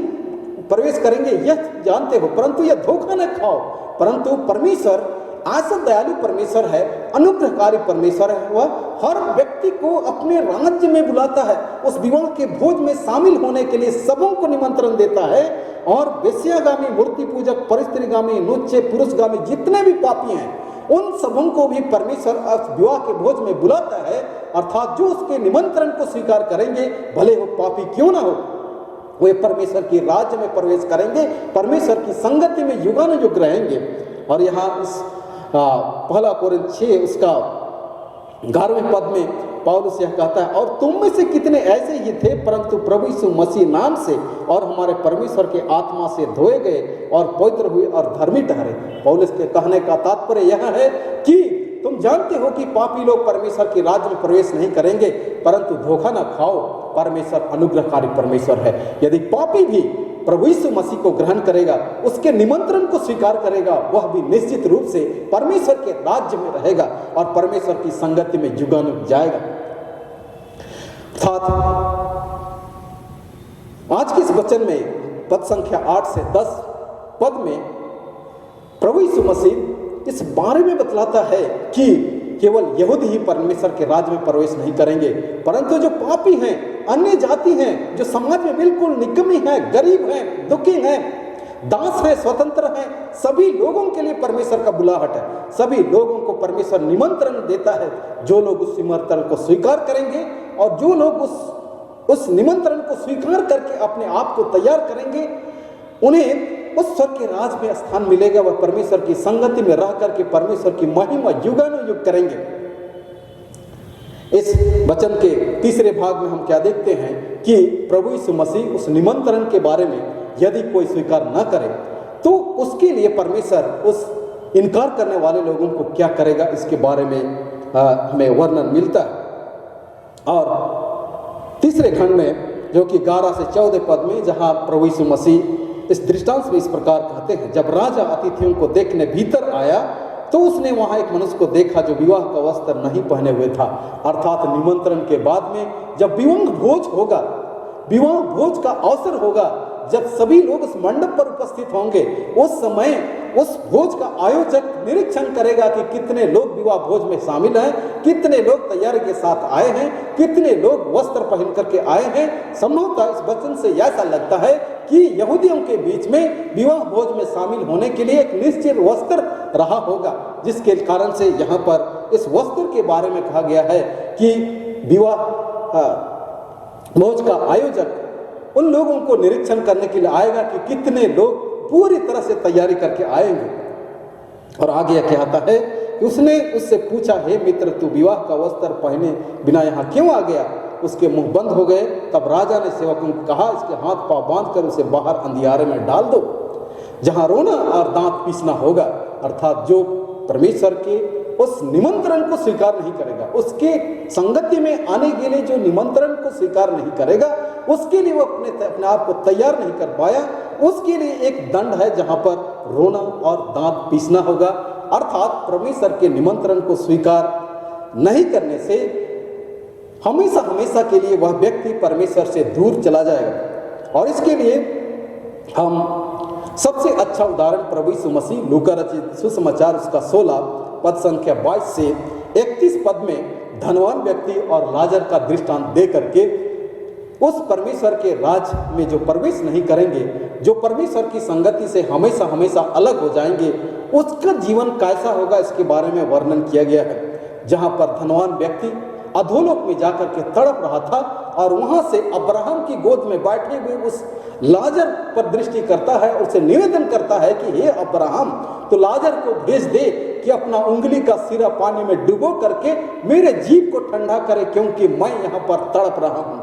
प्रवेश करेंगे, यह जानते हो, परंतु यह धोखा न खाओ। परंतु परमेश्वर ऐसा दयालु परमेश्वर है, अनुग्रहकारी परमेश्वर है। वह हर व्यक्ति को अपने राज्य में बुलाता है, उस विवाह के भोज में शामिल होने के लिए सबों को निमंत्रण देता है। और वेश्यागामी, मूर्ति पूजक, परिस्त्रीगामी, नुच्चे, पुरुषगामी जितने भी पापी हैं, उन सबों को भी परमेश्वर विवाह के भोज में बुलाता है। अर्थात जो उसके निमंत्रण को स्वीकार करेंगे, भले वो पापी क्यों ना हो, वे परमेश्वर के राज्य में प्रवेश करेंगे, परमेश्वर की संगति में युगानुयुग रहेंगे। और यहाँ इस पहला कोरिन्थ 6 उसका 11वें पद में पौलुस यह कहता है, और तुम में से कितने ऐसे ही थे, परंतु प्रभु यीशु मसीह नाम से और हमारे परमेश्वर के आत्मा से धोए गए और पवित्र हुए और धर्मी ठहरे। पौलुस के कहने का तात्पर्य यह है कि तुम जानते हो कि पापी लोग परमेश्वर के राज्य में प्रवेश नहीं करेंगे, परंतु धोखा न खाओ, परमेश्वर अनुग्रहकारी परमेश्वर है। यदि पापी भी प्रभु यीशु मसीह को ग्रहण करेगा, उसके निमंत्रण को स्वीकार करेगा, वह भी निश्चित रूप से परमेश्वर के राज्य में रहेगा और परमेश्वर की संगति में युगानुयुग जाएगा। अर्थात आज के इस वचन में पद संख्या 8 से 10 पद में प्रभु यीशु मसीह इस बारे में बतलाता है कि केवल यहूदी ही परमेश्वर के राज्य में प्रवेश नहीं करेंगे, परंतु जो पापी हैं, अन्य जाति हैं, जो समाज में बिल्कुल निकम्मी हैं, गरीब हैं, दुखी हैं, दास हैं, स्वतंत्र हैं, सभी लोगों के लिए परमेश्वर का बुलाहट है। सभी लोगों को परमेश्वर निमंत्रण देता है। जो लोग उस निमंत्रण को स्वीकार करेंगे और जो लोग उस निमंत्रण को स्वीकार करके अपने आप को तैयार करेंगे, उन्हें उस स्वर्ग के राज में स्थान मिलेगा। वह परमेश्वर की संगति में रह करके परमेश्वर की महिमा युगानुयुग करेंगे। इस वचन के तीसरे भाग में हम क्या देखते हैं कि प्रभु यीशु मसीह उस निमंत्रण के बारे में यदि कोई स्वीकार न करे तो उसके लिए परमेश्वर उस इनकार करने वाले लोगों को क्या करेगा, इसके बारे में हमें वर्णन मिलता है। और तीसरे खंड में जो कि 11 से 14 पद में, जहां प्रभु यीशु मसीह इस दृष्टांत में इस प्रकार कहते हैं, जब राजा अतिथियों को देखने भीतर आया तो उसने वहां एक मनुष्य को देखा जो विवाह का वस्त्र नहीं पहने हुए था। अर्थात निमंत्रण के बाद में जब विवाह भोज होगा, विवाह भोज का अवसर होगा, जब सभी लोग उस मंडप पर उपस्थित होंगे, उस समय उस भोज का आयोजक निरीक्षण करेगा कि कितने लोग विवाह भोज में शामिल हैं, कितने लोग तैयारी के साथ आए हैं, कितने लोग वस्त्र पहन करके आए हैं। संभवतः इस वचन से ऐसा लगता है कि यहूदियों के बीच में विवाह भोज में शामिल होने के लिए एक निश्चित वस्त्र रहा होगा, जिसके कारण से यहाँ पर इस वस्त्र के बारे में कहा गया है कि विवाह भोज का आयोजक उन लोगों को निरीक्षण करने के लिए आएगा कि कितने लोग पूरी तरह से तैयारी करके आएंगे। और आगे क्या आता है कि उसने उससे पूछा, हे मित्र, तू विवाह का वस्त्र पहने बिना यहाँ क्यों आ गया? उसके मुंह बंद हो गए। तब राजा ने सेवकों को कहा, इसके हाथ पांव बांधकर उसे बाहर अंधियारे में डाल दो, जहां रोना और दांत पीसना होगा। अर्थात जो परमेश्वर के उस निमंत्रण को स्वीकार नहीं करेगा, उसके संगति में आने के लिए जो निमंत्रण को स्वीकार नहीं करेगा, उसके लिए वो अपने आप को तैयार नहीं कर पाया, उसके लिए एक दंड है जहां पर रोना और दांत पीसना होगा। अर्थात परमेश्वर के निमंत्रण को स्वीकार नहीं करने से हमेशा हमेशा के लिए वह व्यक्ति परमेश्वर से दूर चला जाएगा। और इसके लिए हम सबसे अच्छा उदाहरण प्रभु यीशु मसीह लूका रचित सुसमाचार उसका 16 पद संख्या 22 से 31 पद में धनवान व्यक्ति और लाजर का दृष्टांत दे करके उस परमेश्वर के राज में जो प्रवेश नहीं करेंगे, जो परमेश्वर की संगति से हमेशा हमेशा अलग हो जाएंगे, उसका जीवन कैसा होगा इसके बारे में वर्णन किया गया है। जहां पर धनवान व्यक्ति अधोलोक में जाकर के तड़प रहा था और वहां से अब्राहम की गोद में बैठे हुए उस लाजर पर दृष्टि करता है, उसे निवेदन करता है कि हे अब्राहम, तो लाजर को भेज दे कि अपना उंगली का सिरा पानी में डुबो करके मेरे जीभ को ठंडा करे, क्योंकि मैं यहाँ पर तड़प रहा हूँ।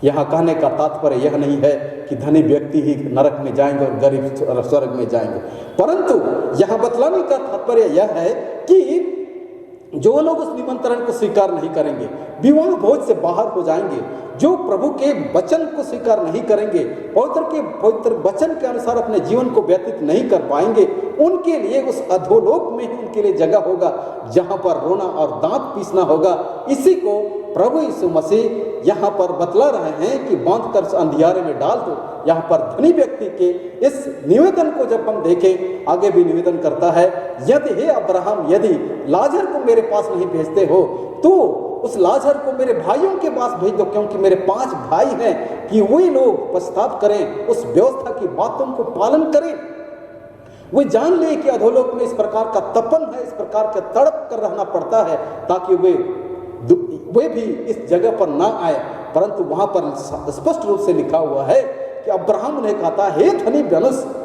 यहाँ कहने का तात्पर्य यह नहीं है कि धनी व्यक्ति ही नरक में जाएंगे और गरीब स्वर्ग में जाएंगे, परंतु यहाँ बतलाने का तात्पर्य यह है कि जो लोग उस निमंत्रण को स्वीकार नहीं करेंगे, विवाह भोज से बाहर हो जाएंगे, जो प्रभु के वचन को स्वीकार नहीं करेंगे, पवित्र वचन के अनुसार अपने जीवन को व्यतीत नहीं कर पाएंगे, उनके लिए उस अधोलोक में ही उनके लिए जगह होगा, जहां पर रोना और दांत पीसना होगा। इसी को प्रभु यीशु मसीह यहाँ पर बतला रहे हैं कि बांध कर अंधियारे में डाल दो। यहाँ पर धनी व्यक्ति के इस निवेदन को जब हम देखें, आगे भी निवेदन करता है, यदि हे अब्राहम, यदि लाजर को मेरे पास नहीं भेजते हो तो उस लाजर को मेरे भाइयों के पास भेज दो, क्योंकि मेरे 5 भाई हैं, कि वही लोग पश्चाताप करें, उस व्यवस्था की बातों को पालन करें। वे जान ले कि अधोलोक में इस प्रकार का तपन है, इस प्रकार का तड़प कर रहना पड़ता है, ताकि वे भी इस जगह पर ना आए। परंतु वहां पर स्पष्ट रूप से लिखा हुआ है कि अब्राहम ने कहा था, हे धनी मनुष्य,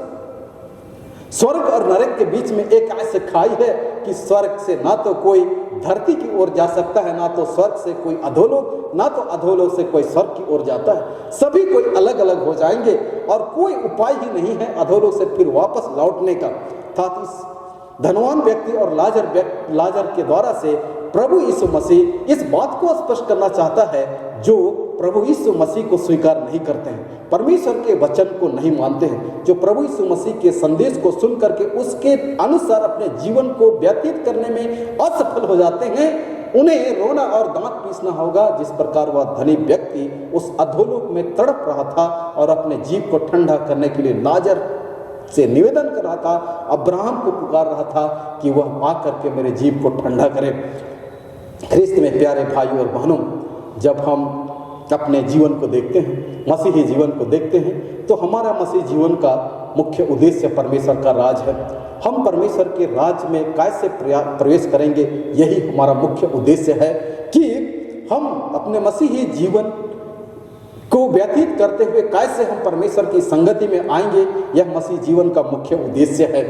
स्वर्ग और नरक के बीच में एक ऐसी खाई है कि स्वर्ग से ना तो कोई धरती की ओर जा सकता है, ना तो स्वर्ग से कोई अधोलोक, ना तो अधोलोक से कोई स्वर्ग की ओर जाता है। सभी कोई अलग अलग हो जाएंगे और कोई उपाय ही नहीं है अधोलोक से फिर वापस लौटने का। अर्थात इस धनवान व्यक्ति और लाजर के द्वारा से प्रभु यीशु मसीह इस बात को स्पष्ट करना चाहता है, जो प्रभु यीशु मसीह को स्वीकार नहीं करते हैं, परमेश्वर के वचन को नहीं मानते हैं, जो प्रभु यीशु मसीह के संदेश को सुन करके उसके अनुसार अपने जीवन को व्यतीत करने में असफल हो जाते हैं, उन्हें रोना और दांत पीसना होगा, जिस प्रकार वह धनी व्यक्ति उस अधोलोक में तड़प रहा था और अपने जीव को ठंडा करने के लिए लाजर से निवेदन कर रहा था, अब्राहम को पुकार रहा था कि वह आकर के मेरे जीव को ठंडा करे। ख्रिस्त में प्यारे भाइयों और बहनों, जब हम अपने जीवन को देखते हैं, मसीही जीवन को देखते हैं, तो हमारा मसीह जीवन का मुख्य उद्देश्य परमेश्वर का राज है। हम परमेश्वर के राज में कैसे प्रवेश करेंगे, यही हमारा मुख्य उद्देश्य है कि हम अपने मसीही जीवन को व्यतीत करते हुए कैसे हम परमेश्वर की संगति में आएंगे, यह मसीह जीवन का मुख्य उद्देश्य है।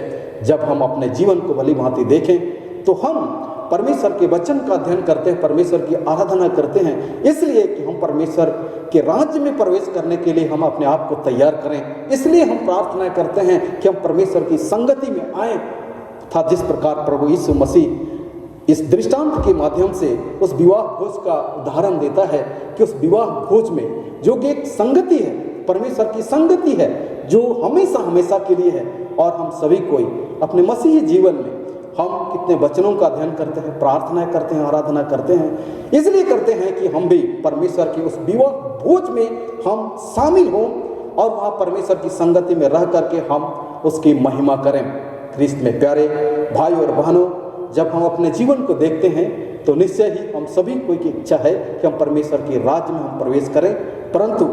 जब हम अपने जीवन को भली भांति देखें तो हम परमेश्वर के वचन का अध्ययन करते हैं, परमेश्वर की आराधना करते हैं, इसलिए कि हम परमेश्वर के राज्य में प्रवेश करने के लिए हम अपने आप को तैयार करें। इसलिए हम प्रार्थना करते हैं कि हम परमेश्वर की संगति में आए। था जिस प्रकार प्रभु यीशु मसीह इस दृष्टांत के माध्यम से उस विवाह भोज का उदाहरण देता है कि उस विवाह भोज में जो कि एक संगति है, परमेश्वर की संगति है, जो हमेशा हमेशा के लिए है, और हम सभी कोई अपने मसीही जीवन में हम कितने वचनों का अध्ययन करते हैं, प्रार्थना करते हैं, आराधना करते हैं, इसलिए करते हैं कि हम भी परमेश्वर की उस विवाह भोज में हम शामिल हों और वहाँ परमेश्वर की संगति में रह करके हम उसकी महिमा करें। ख्रिस्त में प्यारे भाई और बहनों, जब हम अपने जीवन को देखते हैं तो निश्चय ही हम सभी कोई की इच्छा है कि हम परमेश्वर के राज्य में हम प्रवेश करें, परंतु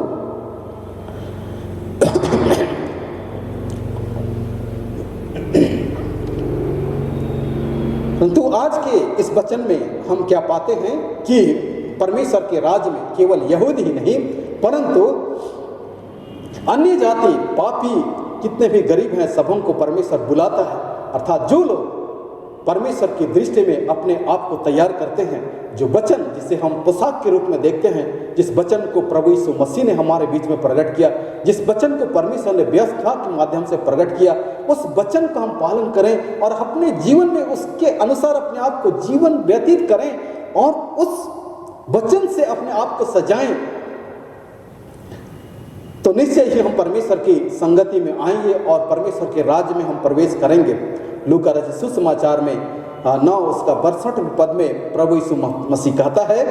आज के इस वचन में हम क्या पाते हैं कि परमेश्वर के राज्य में केवल यहूदी ही नहीं, परंतु अन्य जाति, पापी, कितने भी गरीब हैं, सबों को परमेश्वर बुलाता है। अर्थात जो लोग परमेश्वर की दृष्टि में अपने आप को तैयार करते हैं, जो वचन जिसे हम पोशाक के रूप में देखते हैं, जिस वचन को प्रभु यीशु मसीह ने हमारे बीच में प्रकट किया, जिस वचन को परमेश्वर ने व्यवस्था के माध्यम से प्रकट किया, उस वचन का हम पालन करें और अपने जीवन में उसके अनुसार अपने आप को जीवन व्यतीत करें और उस वचन से अपने आप को सजाएं, तो निश्चय ही हम परमेश्वर की संगति में आएंगे और परमेश्वर के राज्य में हम प्रवेश करेंगे। लूका रचित सुसमाचार में 9 उसका 62 पद में प्रभु यीशु मसीह कहता है,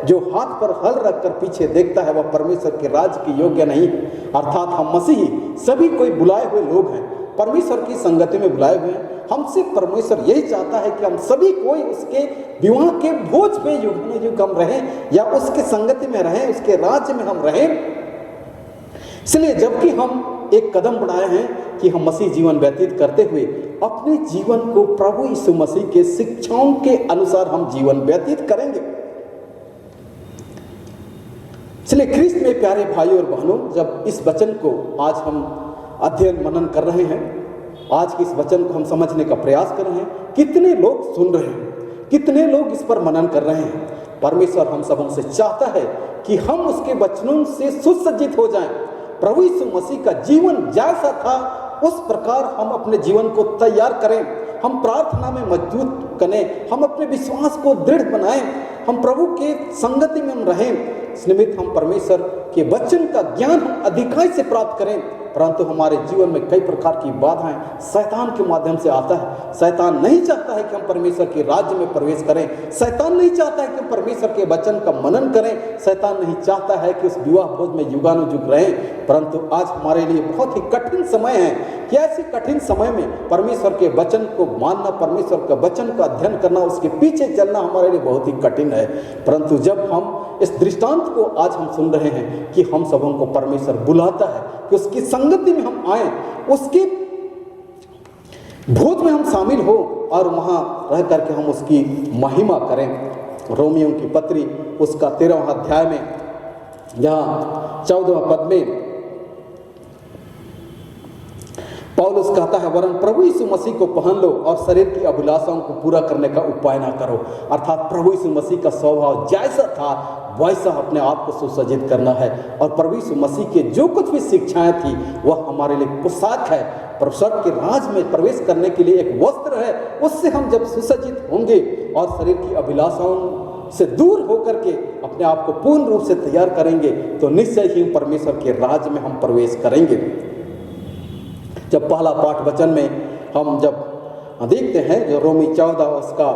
जो हाथ पर हल रखकर पीछे देखता है वह परमेश्वर के राज्य की योग्य नहीं। अर्थात हम मसीही सभी कोई बुलाए हुए लोग हैं, परमेश्वर की संगति में बुलाए हुए हैं। हमसे परमेश्वर यही चाहता है कि हम सभी कोई उसके विवाह के भोज में युग हम रहें या उसके संगति में रहें, उसके राज्य में हम रहें। इसलिए जबकि हम एक कदम बढ़ाए हैं कि हम मसीह जीवन व्यतीत करते हुए अपने जीवन को प्रभु यीशु मसीह के शिक्षाओं के अनुसार हम जीवन व्यतीत करेंगे। इसलिए ख्रिस्त में प्यारे भाइयों और बहनों, जब इस वचन को आज हम अध्ययन मनन कर रहे हैं, आज के इस वचन को हम समझने का प्रयास कर रहे हैं, कितने लोग सुन रहे हैं, कितने लोग इस पर मनन कर रहे हैं। परमेश्वर हम सबों से चाहता है कि हम उसके वचनों से सुसज्जित हो जाएं। प्रभु यीशु मसीह का जीवन जैसा था उस प्रकार हम अपने जीवन को तैयार करें, हम प्रार्थना में मजबूत करें, हम अपने विश्वास को दृढ़ बनाएं हम प्रभु के संगति में हम रहें। इस निमित्त हम परमेश्वर के वचन का ज्ञान हम अधिकाई से प्राप्त करें। परंतु हमारे जीवन में कई प्रकार की बाधाएं शैतान के माध्यम से आता है। शैतान नहीं चाहता है कि हम परमेश्वर के राज्य में प्रवेश करें। शैतान नहीं चाहता है कि हम परमेश्वर के वचन का मनन करें। शैतान नहीं चाहता है कि उस विवाह भोज में युगानुयुग रहें। परंतु आज हमारे लिए बहुत ही कठिन समय है कि ऐसे कठिन समय में परमेश्वर के वचन को मानना, परमेश्वर के वचन का अध्ययन करना, उसके पीछे चलना हमारे लिए बहुत ही कठिन है। परंतु जब हम इस दृष्टांत को आज हम सुन रहे हैं कि हम सबों को परमेश्वर बुलाता है कि उसकी संगति में हम आए, उसके भोज में हम शामिल हो और वहां रह करके हम उसकी महिमा करें। रोमियों की पत्री उसका 13वां अध्याय में जहां 14वां पद में पौलुस कहता है, वरन प्रभु यीशु मसीह को पहन लो और शरीर की अभिलाषाओं को पूरा करने का उपाय ना करो। अर्थात प्रभु यीशु मसीह का स्वभाव जैसा था वैसा अपने आप को सुसज्जित करना है। और प्रभु यीशु मसीह के जो कुछ भी शिक्षाएं थी वह हमारे लिए पोशाक है। स्वर्ग के राज में प्रवेश करने के लिए एक वस्त्र है। उससे हम जब सुसज्जित होंगे और शरीर की अभिलाषाओं से दूर होकर के अपने आप को पूर्ण रूप से तैयार करेंगे तो निश्चय ही परमेश्वर के राज में हम प्रवेश करेंगे। जब पहला पाठ वचन में हम जब देखते हैं जो रोमी 14 उसका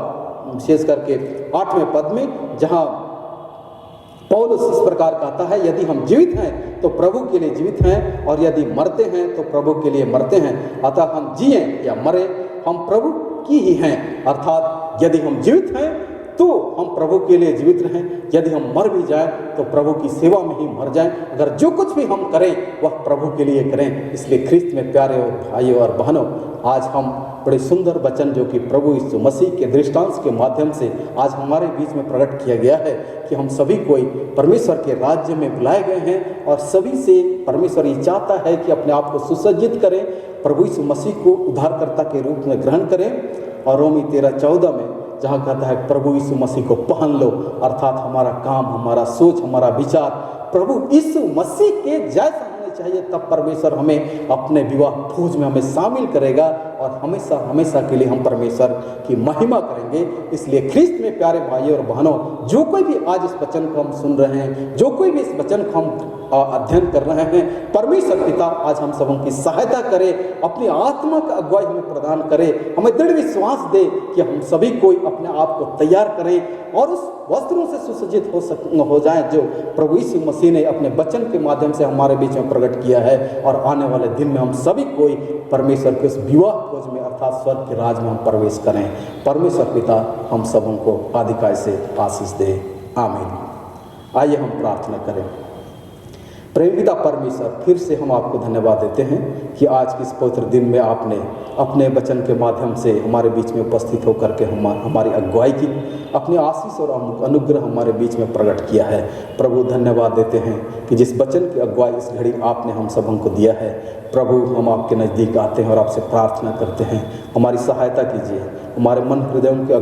विशेष करके 8वें पद में जहां पौलुस इस प्रकार कहता है, यदि हम जीवित हैं तो प्रभु के लिए जीवित हैं और यदि मरते हैं तो प्रभु के लिए मरते हैं। अतः हम जिए या मरे हम प्रभु की ही हैं। अर्थात यदि हम जीवित हैं तो हम प्रभु के लिए जीवित रहें, यदि हम मर भी जाएं तो प्रभु की सेवा में ही मर जाएं। अगर जो कुछ भी हम करें वह प्रभु के लिए करें। इसलिए ख्रिस्त में प्यारे और भाइयों और बहनों, आज हम बड़े सुंदर वचन जो कि प्रभु यीशु मसीह के दृष्टांत के माध्यम से आज हमारे बीच में प्रकट किया गया है कि हम सभी कोई परमेश्वर के राज्य में बुलाए गए हैं और सभी से परमेश्वर ये चाहता है कि अपने आप को सुसज्जित करें, प्रभु यीशु मसीह को उद्धारकर्ता के रूप में ग्रहण करें। और रोमी 13:14 में जहाँ कहता है प्रभु यीशु मसीह को पहन लो, अर्थात हमारा काम, हमारा सोच, हमारा विचार प्रभु यीशु मसीह के जैसा होना चाहिए। तब परमेश्वर हमें अपने विवाह भोज में हमें शामिल करेगा और हमेशा हमेशा के लिए हम परमेश्वर की महिमा करेंगे। इसलिए ख्रिस्त में प्यारे भाइयों और बहनों, जो कोई भी आज इस वचन को हम सुन रहे हैं, जो कोई भी इस वचन को हम अध्ययन कर रहे हैं, परमेश्वर पिता आज हम सबों की सहायता करे, अपनी आत्मा का अगुवाई हमें प्रदान करे, हमें दृढ़ विश्वास दे कि हम सभी कोई अपने आप को तैयार करें और उस वस्त्रों से सुसज्जित हो जाएं जो प्रभु यीशु मसीह ने अपने वचन के माध्यम से हमारे बीच में प्रकट किया है। और आने वाले दिन में हम सभी कोई परमेश्वर के उस विवाह भोज में अर्थात स्वर्ग के राज में हम प्रवेश करें। परमेश्वर पिता हम सबों को आदिकाय से आशीष दे, आमीन। आइए हम प्रार्थना करें। प्रेम पिता परमेश्वर, फिर से हम आपको धन्यवाद देते हैं कि आज के इस पवित्र दिन में आपने अपने वचन के माध्यम से हमारे बीच में उपस्थित होकर के हमारी अगुवाई की, अपने आशीष और अनुग्रह हमारे बीच में प्रकट किया है। प्रभु धन्यवाद देते हैं कि जिस वचन की अगुवाई इस घड़ी आपने हम सबों को दिया है, प्रभु हम आपके नज़दीक आते हैं और आपसे प्रार्थना करते हैं, हमारी सहायता कीजिए, हमारे मन हृदयों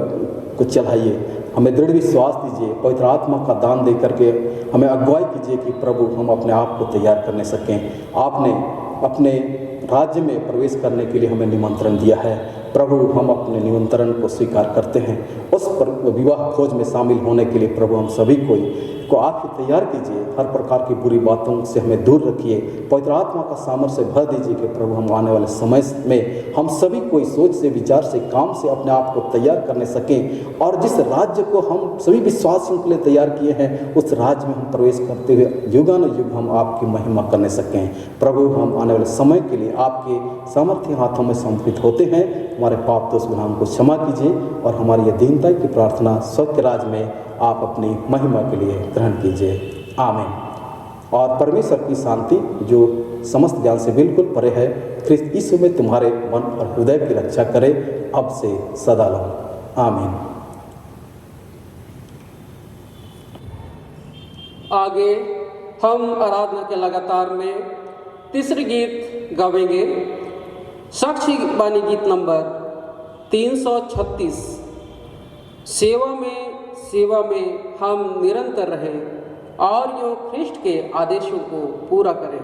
को चलाइए, हमें दृढ़ विश्वास दीजिए, पवित्र आत्मा का दान दे करके हमें अगुवाई कीजिए कि प्रभु हम अपने आप को तैयार करने सकें। आपने अपने राज्य में प्रवेश करने के लिए हमें निमंत्रण दिया है। प्रभु हम अपने निमंत्रण को स्वीकार करते हैं। उस पर विवाह भोज में शामिल होने के लिए प्रभु हम सभी को आप ही तैयार कीजिए। हर प्रकार की बुरी बातों से हमें दूर रखिए, पवित्र आत्मा का सामर्थ्य भर दीजिए कि प्रभु हम आने वाले समय में हम सभी कोई सोच से, विचार से, काम से अपने आप को तैयार करने सकें और जिस राज्य को हम सभी विश्वासियों के लिए तैयार किए हैं उस राज्य में हम प्रवेश करते हुए युगानुयुग हम आपकी महिमा करने सकें। प्रभु हम आने वाले समय के लिए आपके सामर्थ्य हाथों में समर्पित होते हैं। हमारे पाप दोष गुनाहों को क्षमा कीजिए और हमारी यह दीनता की प्रार्थना स्वर्ग के राज में आप अपनी महिमा के लिए ग्रहण कीजिए, आमीन। और परमेश्वर की शांति जो समस्त ज्ञान से बिल्कुल परे है, ख्रिस्त यीशु में तुम्हारे मन और हृदय की रक्षा करे अब से सदा लो, आमीन। आगे हम आराधना के लगातार में तीसरी गीत गावेंगे, साक्षी बानी गीत नंबर 336, सेवा में हम निरंतर रहें और यूं ख्रिस्ट के आदेशों को पूरा करें।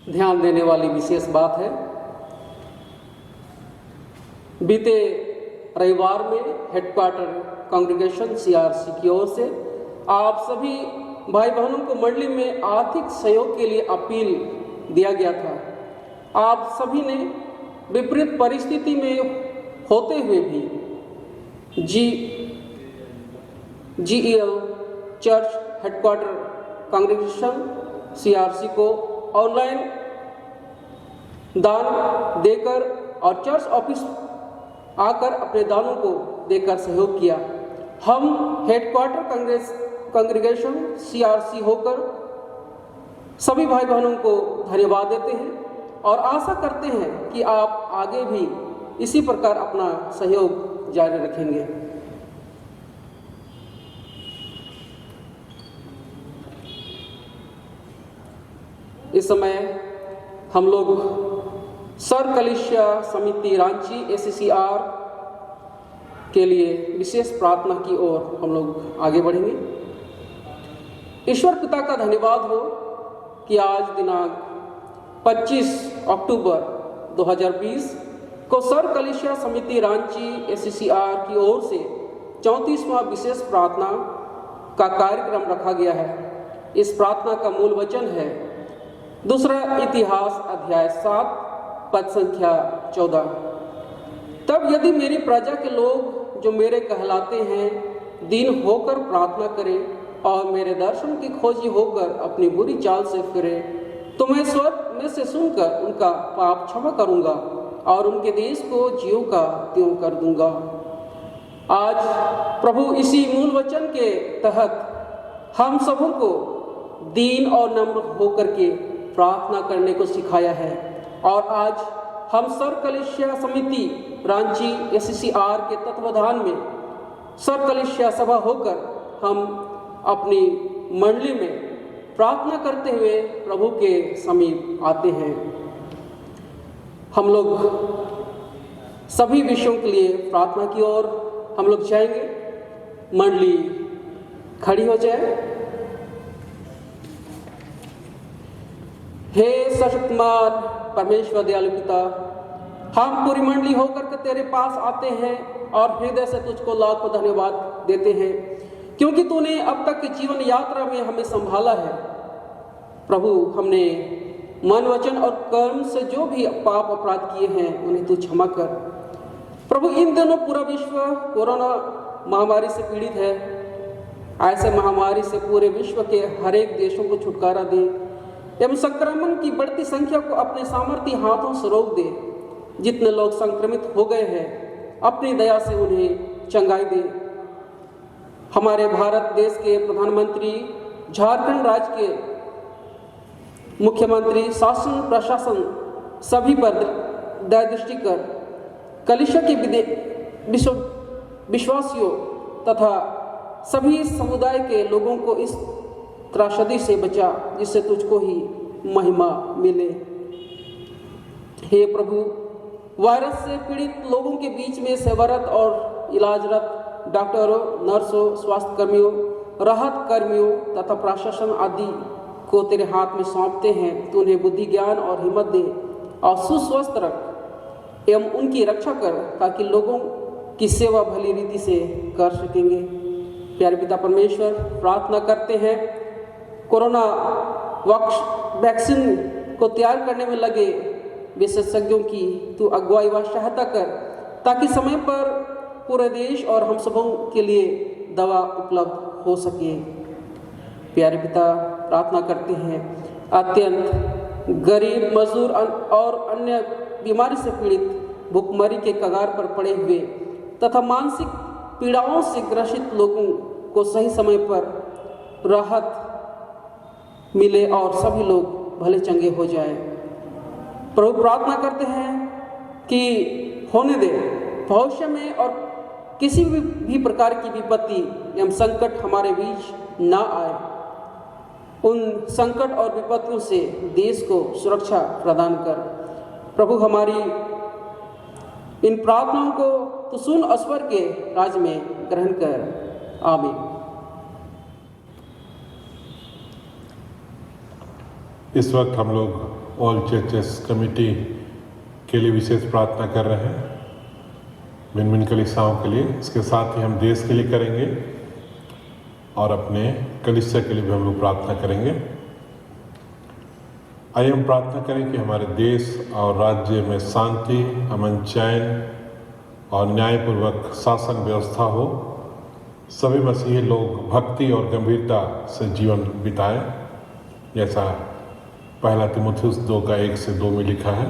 ध्यान देने वाली विशेष बात है। बीते रविवार में हेडक्वार्टर कांग्रेगेशन सीआरसी की ओर से आप सभी भाई बहनों को मंडली में आर्थिक सहयोग के लिए अपील दिया गया था। आप सभी ने विपरीत परिस्थिति में होते हुए भी GEL church headquarter congregation CRC को ऑनलाइन दान देकर और चर्च ऑफिस आकर अपने दानों को देकर सहयोग किया। हम हेडक्वार्टर कांग्रेगेशन सीआरसी होकर सभी भाई बहनों को धन्यवाद देते हैं और आशा करते हैं कि आप आगे भी इसी प्रकार अपना सहयोग जारी रखेंगे। इस समय हम लोग सर कलीसिया समिति रांची ACCR के लिए विशेष प्रार्थना की ओर हम लोग आगे बढ़ेंगे। ईश्वर पिता का धन्यवाद हो कि आज दिनांक 25 अक्टूबर 2020 को सर कलीसिया समिति रांची ACCR की ओर से 34वां विशेष प्रार्थना का कार्यक्रम रखा गया है। इस प्रार्थना का मूल वचन है दूसरा इतिहास अध्याय 7 पद संख्या 14। तब यदि मेरी प्रजा के लोग जो मेरे कहलाते हैं दीन होकर प्रार्थना करें और मेरे दर्शन की खोजी होकर अपनी बुरी चाल से फिरे, तो मैं स्वर्ग में से सुनकर उनका पाप क्षमा करूंगा और उनके देश को ज्यों का त्यों कर दूंगा। आज प्रभु इसी मूल वचन के तहत हम सबों को दीन और नम्र होकर के प्रार्थना करने को सिखाया है और आज हम सर कलीसिया समिति रांची ACCR के तत्वाधान में सर कलीसिया सभा होकर हम अपनी मंडली में प्रार्थना करते हुए प्रभु के समीप आते हैं। हम लोग सभी विषयों के लिए प्रार्थना की ओर हम लोग जाएंगे। मंडली खड़ी हो जाए। हे सशक्तिमान परमेश्वर दयालु पिता, हम पूरी मंडली होकर के तेरे पास आते हैं और हृदय से तुझको लाखों धन्यवाद देते हैं क्योंकि तूने अब तक की जीवन यात्रा में हमें संभाला है। प्रभु, हमने मन वचन और कर्म से जो भी पाप अपराध किए हैं उन्हें तू क्षमा कर। प्रभु, इन दिनों पूरा विश्व कोरोना महामारी से पीड़ित है। ऐसे महामारी से पूरे विश्व के हर एक देशों को छुटकारा दे एवं संक्रमण की बढ़ती संख्या को अपने सामर्थ्य हाथों से रोक दे। जितने लोग संक्रमित हो गए हैं अपनी दया से उन्हें चंगाई दे। हमारे भारत देश के प्रधानमंत्री, झारखंड राज्य के मुख्यमंत्री, शासन प्रशासन सभी पर दया दृष्टि कर कलीसिया के विश्वासियों तथा सभी समुदाय के लोगों को इस त्रासदी से बचा जिससे तुझको ही महिमा मिले। हे प्रभु, वायरस से पीड़ित लोगों के बीच में सेवारत और इलाजरत डॉक्टरों, नर्सों, स्वास्थ्य कर्मियों, राहत कर्मियों तथा प्रशासन आदि को तेरे हाथ में सौंपते हैं। तू उन्हें बुद्धि, ज्ञान और हिम्मत दे और सुस्वस्थ रख एवं उनकी रक्षा कर ताकि लोगों की सेवा भली रीति से कर सकेंगे। प्यारे पिता परमेश्वर, प्रार्थना करते हैं कोरोना वैक्सीन को तैयार करने में लगे विशेषज्ञों की तू अगुवाई व सहायता कर ताकि समय पर पूरे देश और हम सबों के लिए दवा उपलब्ध हो सके। प्यारे पिता, प्रार्थना करते हैं अत्यंत गरीब, मजदूर और अन्य बीमारी से पीड़ित, भूखमरी के कगार पर पड़े हुए तथा मानसिक पीड़ाओं से ग्रसित लोगों को सही समय पर राहत मिले और सभी लोग भले चंगे हो जाए। प्रभु, प्रार्थना करते हैं कि होने दे भविष्य में और किसी भी प्रकार की विपत्ति एवं संकट हमारे बीच ना आए। उन संकट और विपत्तियों से देश को सुरक्षा प्रदान कर। प्रभु, हमारी इन प्रार्थनाओं को तो सुन अस्वर के राज में ग्रहण कर। आमीन। इस वक्त हम लोग ऑल चर्चेस कमेटी के लिए विशेष प्रार्थना कर रहे हैं, भिन्न भिन्न कलीसियाओं के लिए। इसके साथ ही हम देश के लिए करेंगे और अपने कलीसिया के लिए भी हम लोग प्रार्थना करेंगे। आइए हम प्रार्थना करें कि हमारे देश और राज्य में शांति, अमन, चैन और न्यायपूर्वक शासन व्यवस्था हो। सभी मसीही लोग भक्ति और गंभीरता से जीवन बिताएं, जैसा पहला तीमुथियुस 2:1-2 में लिखा है।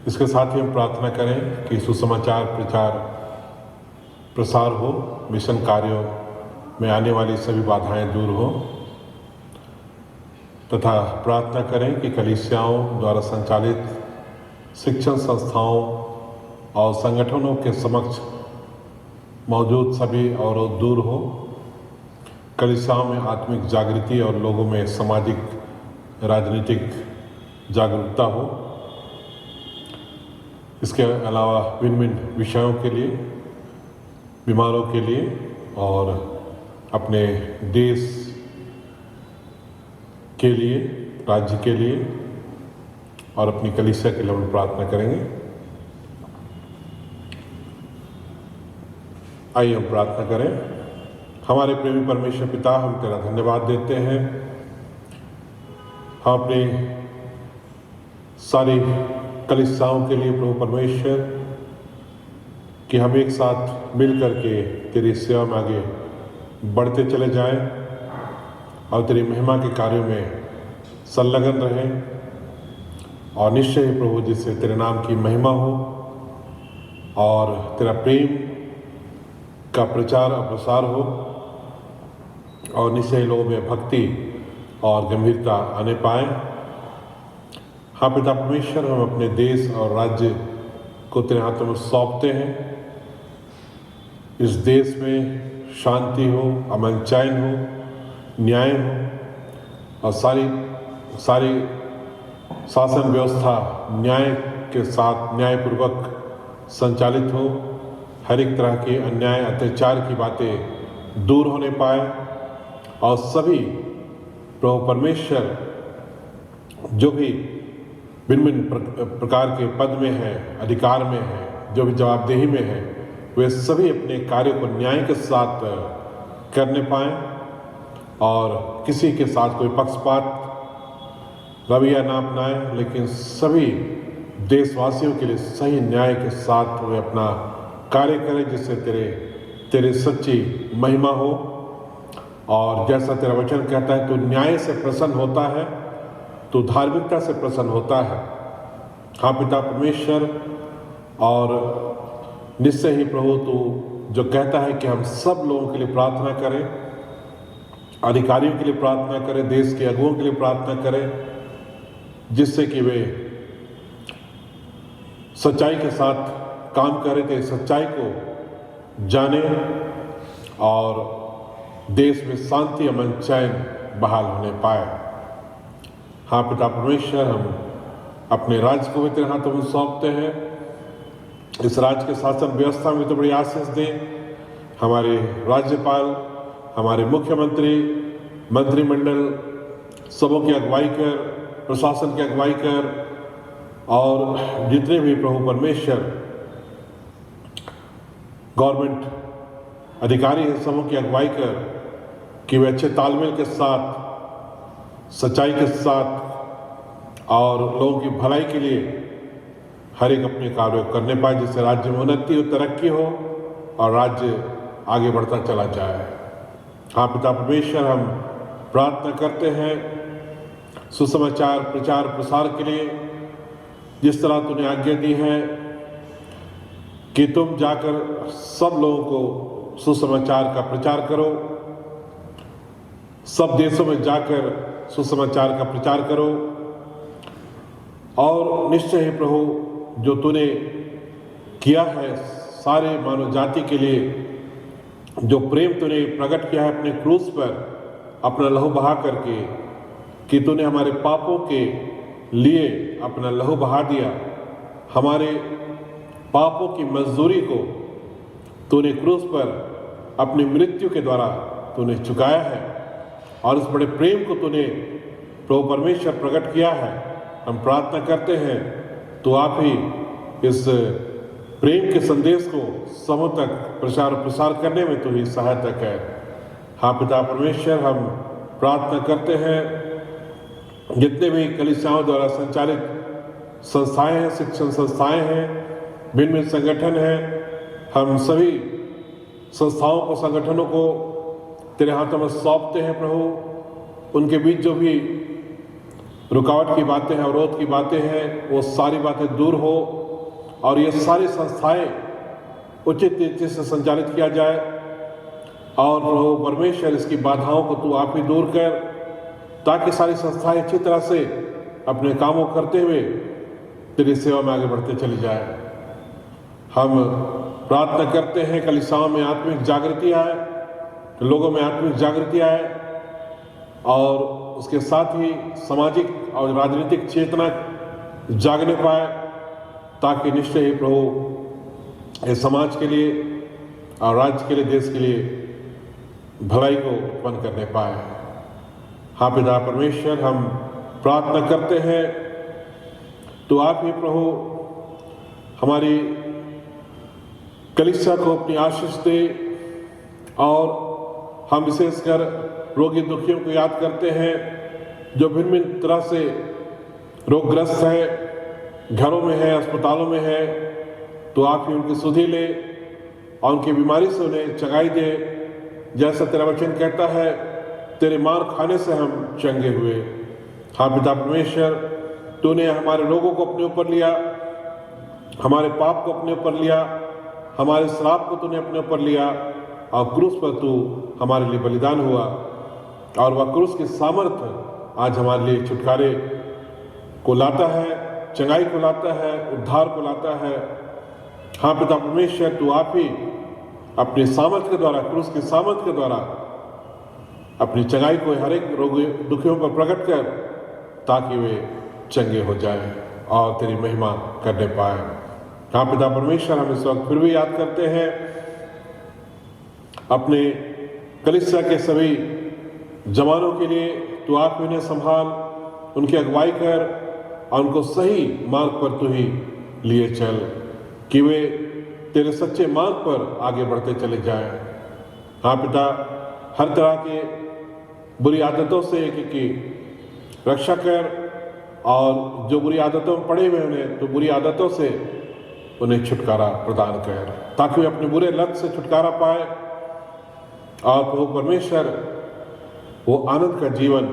इसके साथ ही हम प्रार्थना करें कि सुसमाचार प्रचार प्रसार हो, मिशन कार्यों में आने वाली सभी बाधाएं दूर हो, तथा प्रार्थना करें कि कलीसियाओं द्वारा संचालित शिक्षण संस्थाओं और संगठनों के समक्ष मौजूद सभी अवरोध दूर हो, कलीसियाओं में आत्मिक जागृति और लोगों में सामाजिक राजनीतिक जागरूकता हो। इसके अलावा भिन्न भिन्न विषयों के लिए, बीमारों के लिए और अपने देश के लिए, राज्य के लिए और अपनी कलीसिया के लिए हम प्रार्थना करेंगे। आइए हम प्रार्थना करें। हमारे प्रेमी परमेश्वर पिता, हम तेरा धन्यवाद देते हैं। हम अपनी सारी कलीसियाओं के लिए प्रभु परमेश्वर कि हम एक साथ मिल करके तेरी सेवा में आगे बढ़ते चले जाएं और तेरी महिमा के कार्यों में संलग्न रहें, और निश्चय ही प्रभु जिससे तेरे नाम की महिमा हो और तेरा प्रेम का प्रचार और प्रसार हो, और निश्चय लोगों में भक्ति और गंभीरता आने पाए। हाँ पिता परमेश्वर, हम अपने देश और राज्य को तेरे हाथों में सौंपते हैं। इस देश में शांति हो, अमन चैन हो, न्याय हो और सारी शासन व्यवस्था न्याय के साथ न्यायपूर्वक संचालित हो। हर एक तरह के अन्याय अत्याचार की बातें दूर होने पाए और सभी प्रभु परमेश्वर जो भी भिन्न भिन्न प्रकार के पद में है, अधिकार में है, जो भी जवाबदेही में है, वे सभी अपने कार्य को न्याय के साथ करने पाएं और किसी के साथ कोई पक्षपात रवैया ना अपनाएं, लेकिन सभी देशवासियों के लिए सही न्याय के साथ वे अपना कार्य करें, जिससे तेरे सच्ची महिमा हो। और जैसा तेरा वचन कहता है, तू न्याय से प्रसन्न होता है, तू धार्मिकता से प्रसन्न होता है। हाँ पिता परमेश्वर, और निश्चय ही प्रभु तू जो कहता है कि हम सब लोगों के लिए प्रार्थना करें, अधिकारियों के लिए प्रार्थना करें, देश के अगुओं के लिए प्रार्थना करें, जिससे कि वे सच्चाई के साथ काम करें, थे सच्चाई को जाने और देश में शांति, अमन, चैन बहाल होने पाए। हाँ पिता परमेश्वर, हम अपने राज्य को भी तेरे हाथों में सौंपते हैं। इस राज्य के शासन व्यवस्था में तो बड़ी आशीष दें। हमारे राज्यपाल, हमारे मुख्यमंत्री, मंत्रिमंडल सबों की अगुवाई कर, प्रशासन की अगुवाई कर, और जितने भी प्रभु परमेश्वर गवर्नमेंट अधिकारी हैं, सबों की अगुवाई कर कि वे अच्छे तालमेल के साथ, सच्चाई के साथ और लोगों की भलाई के लिए हर एक अपने कार्य करने पाए, जिससे राज्य में उन्नति हो, तरक्की हो और राज्य आगे बढ़ता चला जाए। हाँ पिता परमेश्वर, हम प्रार्थना करते हैं सुसमाचार प्रचार प्रसार के लिए, जिस तरह तूने आज्ञा दी है कि तुम जाकर सब लोगों को सुसमाचार का प्रचार करो, सब देशों में जाकर सुसमाचार का प्रचार करो। और निश्चय ही प्रभु जो तूने किया है सारे मानव जाति के लिए, जो प्रेम तूने प्रकट किया है अपने क्रूस पर अपना लहू बहा करके, कि तूने हमारे पापों के लिए अपना लहू बहा दिया, हमारे पापों की मजदूरी को तूने क्रूस पर अपनी मृत्यु के द्वारा तूने चुकाया है, और इस बड़े प्रेम को तूने प्रभु परमेश्वर प्रकट किया है। हम प्रार्थना करते हैं तो आप ही इस प्रेम के संदेश को समूह तक प्रसार करने में तो ही सहायता कर। हाँ पिता परमेश्वर, हम प्रार्थना करते हैं जितने भी कलीसियाओं द्वारा संचालित संस्थाएं हैं, शिक्षण संस्थाएं हैं, भिन्न भिन्न संगठन हैं, हम सभी संस्थाओं को, संगठनों को तेरे हाथों में सौंपते हैं प्रभु। उनके बीच जो भी रुकावट की बातें हैं, अवरोध की बातें हैं, वो सारी बातें दूर हो और ये सारी संस्थाएं उचित रीति से संचालित किया जाए। और प्रभु परमेश्वर, इसकी बाधाओं को तू आप ही दूर कर, ताकि सारी संस्थाएं अच्छी तरह से अपने कामों करते हुए तेरी सेवा में आगे बढ़ते चली जाए। हम प्रार्थना करते हैं कलीसियाओं में आत्मिक जागृति आए, लोगों में आत्मिक जागृति आए और उसके साथ ही सामाजिक और राजनीतिक चेतना जागने पाए, ताकि निश्चय ही प्रभु इस समाज के लिए और राज्य के लिए, देश के लिए भलाई को उत्पन्न करने पाए। हाँ पिता परमेश्वर, हम प्रार्थना करते हैं तो आप ही प्रभु हमारी कलीसिया को अपनी आशीष दे। और हम विशेषकर रोगी दुखियों को याद करते हैं जो भिन्न भिन्न तरह से रोगग्रस्त है, घरों में है, अस्पतालों में है, तो आप ही उनकी सुधि ले और उनकी बीमारी से उन्हें चंगाई दे। जैसा तेरा वचन कहता है, तेरे मार खाने से हम चंगे हुए। हाँ पिता परमेश्वर, तूने हमारे लोगों को अपने ऊपर लिया, हमारे पाप को अपने ऊपर लिया, हमारे श्राप को तूने अपने ऊपर लिया और क्रूस पर तू हमारे लिए बलिदान हुआ। और वह क्रूस की सामर्थ्य आज हमारे लिए छुटकारे को लाता है, चंगाई को लाता है, उद्धार को लाता है। हाँ पिता परमेश्वर, तू आप ही अपनी सामर्थ्य के द्वारा, क्रूस की सामर्थ्य के द्वारा अपनी चंगाई को हर एक रोगी दुखियों पर प्रकट कर, ताकि वे चंगे हो जाएं और तेरी महिमा करने पाए। हाँ पिता परमेश्वर, हम इस वक्त फिर भी याद करते हैं अपने कलीसिया के सभी जवानों के लिए। तू आप उन्हें संभाल, उनकी अगुवाई कर और उनको सही मार्ग पर तू ही लिए चल, कि वे तेरे सच्चे मार्ग पर आगे बढ़ते चले जाएं। हाँ पिता, हर तरह के बुरी आदतों से एक की रक्षा कर और जो बुरी आदतों में पड़े हुए उन्हें तो बुरी आदतों से उन्हें छुटकारा प्रदान कर, ताकि वे अपने बुरे लत से छुटकारा पाए और प्रभु परमेश्वर वो आनंद का जीवन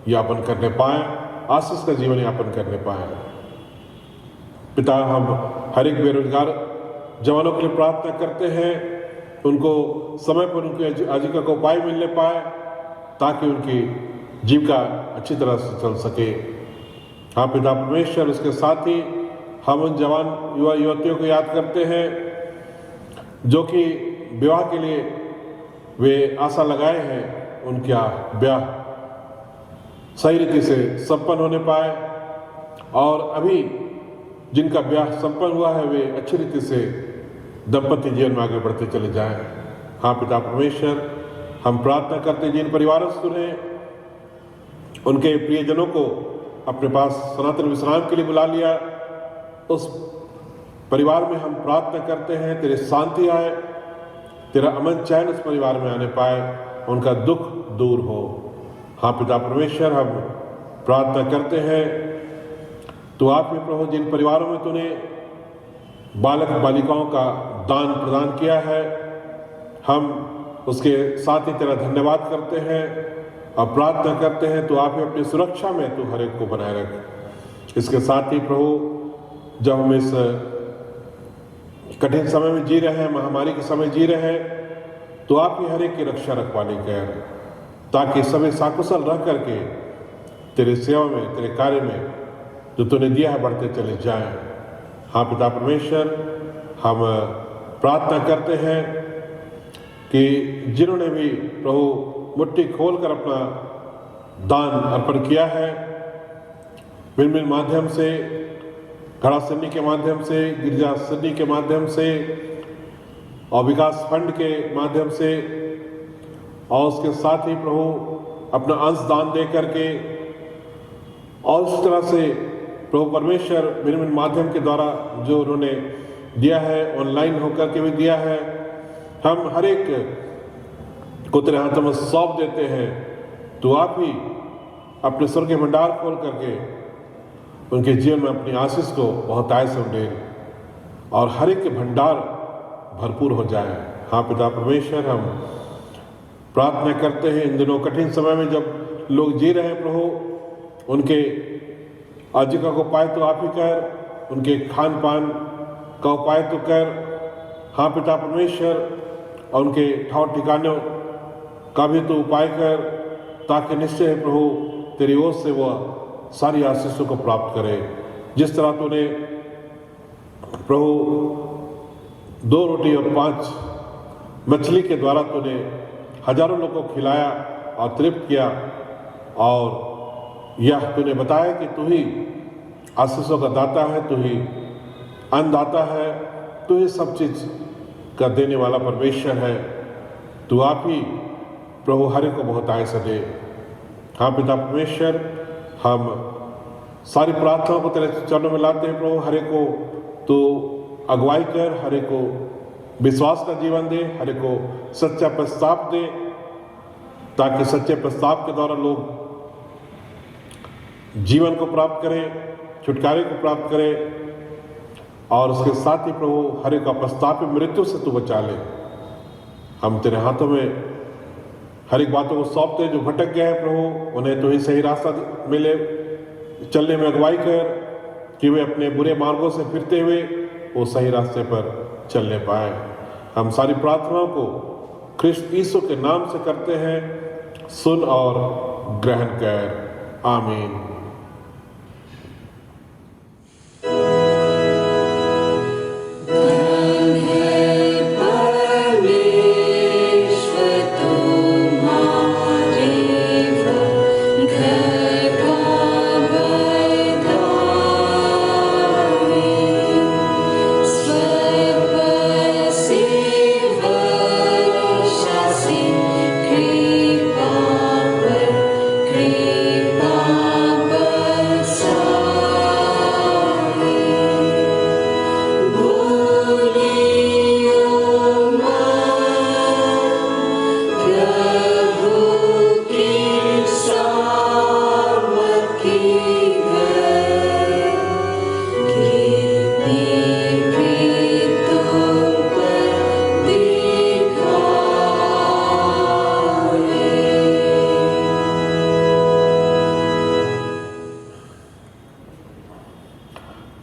यापन करने पाए, आशीष का जीवन यापन करने पाए। पिता, हम हर एक बेरोजगार जवानों के लिए प्रार्थना करते हैं, उनको समय पर उनकी आजीविका को उपाय मिलने पाए, ताकि उनकी जीविका अच्छी तरह से चल सके। हाँ पिता परमेश्वर, उसके साथ ही हम उन जवान युवा युवतियों को याद करते हैं जो कि विवाह के लिए वे आशा लगाए हैं, उनका ब्याह सही रीति से संपन्न होने पाए और अभी जिनका ब्याह संपन्न हुआ है वे अच्छी रीति से दंपत्ति जीवन में आगे बढ़ते चले जाएं। हाँ पिता परमेश्वर, हम प्रार्थना करते हैं जिन परिवारों से तूने उनके प्रियजनों को अपने पास सनातन विश्राम के लिए बुला लिया, उस परिवार में हम प्रार्थना करते हैं तेरी शांति आए, तेरा अमन चैन उस परिवार में आने पाए, उनका दुख दूर हो। हाँ पिता परमेश्वर, हम प्रार्थना करते हैं तो आप में प्रभु जिन परिवारों में तूने बालक बालिकाओं का दान प्रदान किया है, हम उसके साथ ही तेरा धन्यवाद करते हैं और प्रार्थना करते हैं तो आप ही अपनी सुरक्षा में तू हर एक को बनाए रख। इसके साथ ही प्रभु, जब हम इस कठिन समय में जी रहे हैं, महामारी के समय जी रहे हैं, तो आप ही हर एक की रक्षा रखवाली कर, ताकि सभी साकुशल रह करके तेरे सेवा में, तेरे कार्य में जो तूने दिया है बढ़ते चले जाएं। हाँ पिता परमेश्वर, हम प्रार्थना करते हैं कि जिन्होंने भी प्रभु मुट्ठी खोलकर अपना दान अर्पण किया है, भिन्न माध्यम से, घड़ा सन्नी के माध्यम से, गिरजा सन्नी के माध्यम से और विकास फंड के माध्यम से, और उसके साथ ही प्रभु अपना अंश दान दे करके और इस तरह से प्रभु परमेश्वर भिन्न माध्यम के द्वारा जो उन्होंने दिया है, ऑनलाइन होकर के भी दिया है, हम हर एक को तेरे हाथों में सौंप देते हैं। तो आप ही अपने स्वर्ग के भंडार खोल करके उनके जीवन में अपनी आशीष को बहुत आय से उंडेल और हर एक के भंडार भरपूर हो जाए। हाँ पिता परमेश्वर, हम प्रार्थना करते हैं इन दिनों कठिन समय में जब लोग जी रहे हैं प्रभु, उनके आजीविका को उपाय तो आप ही कर, उनके खान पान का उपाय तो कर। हाँ पिता परमेश्वर, और उनके ठाव ठिकानों का भी तो उपाय कर, ताकि निश्चय प्रभु तेरी ओर से वह सारी आशीषों को प्राप्त करे। जिस तरह तूने प्रभु 2 रोटी और 5 मछली के द्वारा तूने हजारों लोगों को खिलाया और तृप्त किया, और यह तूने बताया कि तू ही आशीषों का दाता है, तू ही अन्नदाता है, तू ही सब चीज का देने वाला परमेश्वर है। तू आप ही प्रभु हर एक को बहुत आय से दे। हाँ पिता परमेश्वर, हम सारी प्रार्थनाओं को तेरे चरणों में लाते हैं प्रभु। हर एक को तू अगुवाई कर, हर एक को विश्वास का जीवन दे, हर एक को सच्चा प्रस्ताव दे, ताकि सच्चे प्रस्ताव के द्वारा लोग जीवन को प्राप्त करें, छुटकारे को प्राप्त करें, और उसके साथ ही प्रभु हर एक का प्रस्ताव मृत्यु से तू बचा ले। हम तेरे हाथों में हर एक बातों को सौंपते हैं जो भटक गए हैं प्रभु, उन्हें तो ही सही रास्ता मिले, चलने में अगुवाई कर, कि वे अपने बुरे मार्गों से फिरते हुए वो सही रास्ते पर चलने पाए। हम सारी प्रार्थनाओं को ख्रिस्त यीशु के नाम से करते हैं, सुन और ग्रहण कर। आमीन।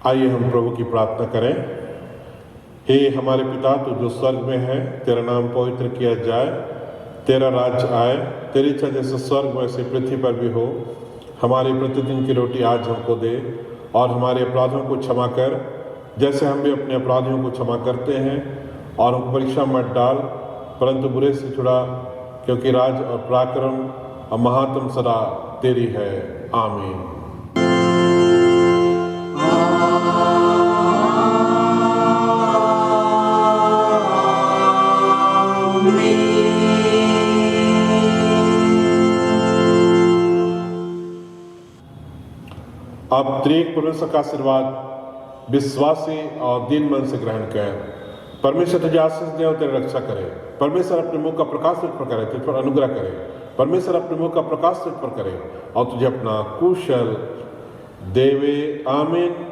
आइए हम प्रभु की प्रार्थना करें। हे हमारे पिता, तू जो स्वर्ग में है, तेरा नाम पवित्र किया जाए, तेरा राज्य आए, तेरी इच्छा जैसे स्वर्ग में वैसे पृथ्वी पर भी हो। हमारी प्रतिदिन की रोटी आज हमको दे, और हमारे अपराधों को क्षमा कर जैसे हम भी अपने अपराधियों को क्षमा करते हैं, और हम परीक्षा मत डाल परंतु बुरे से छुड़ा, क्योंकि राज और पराक्रम और महात्म सदा तेरी है। आमीन। अब त्रिएक परमेश्वर का आशीर्वाद विश्वासी और दीन मन से ग्रहण कर। परमेश्वर तुझे आशीष दे और तेरी रक्षा करे। परमेश्वर अपने मुख का प्रकाश तुझ पर करे, तुझ पर अनुग्रह करे। परमेश्वर अपने मुख का प्रकाश तुझ पर करे और तुझे अपना कुशल देवे। आमीन।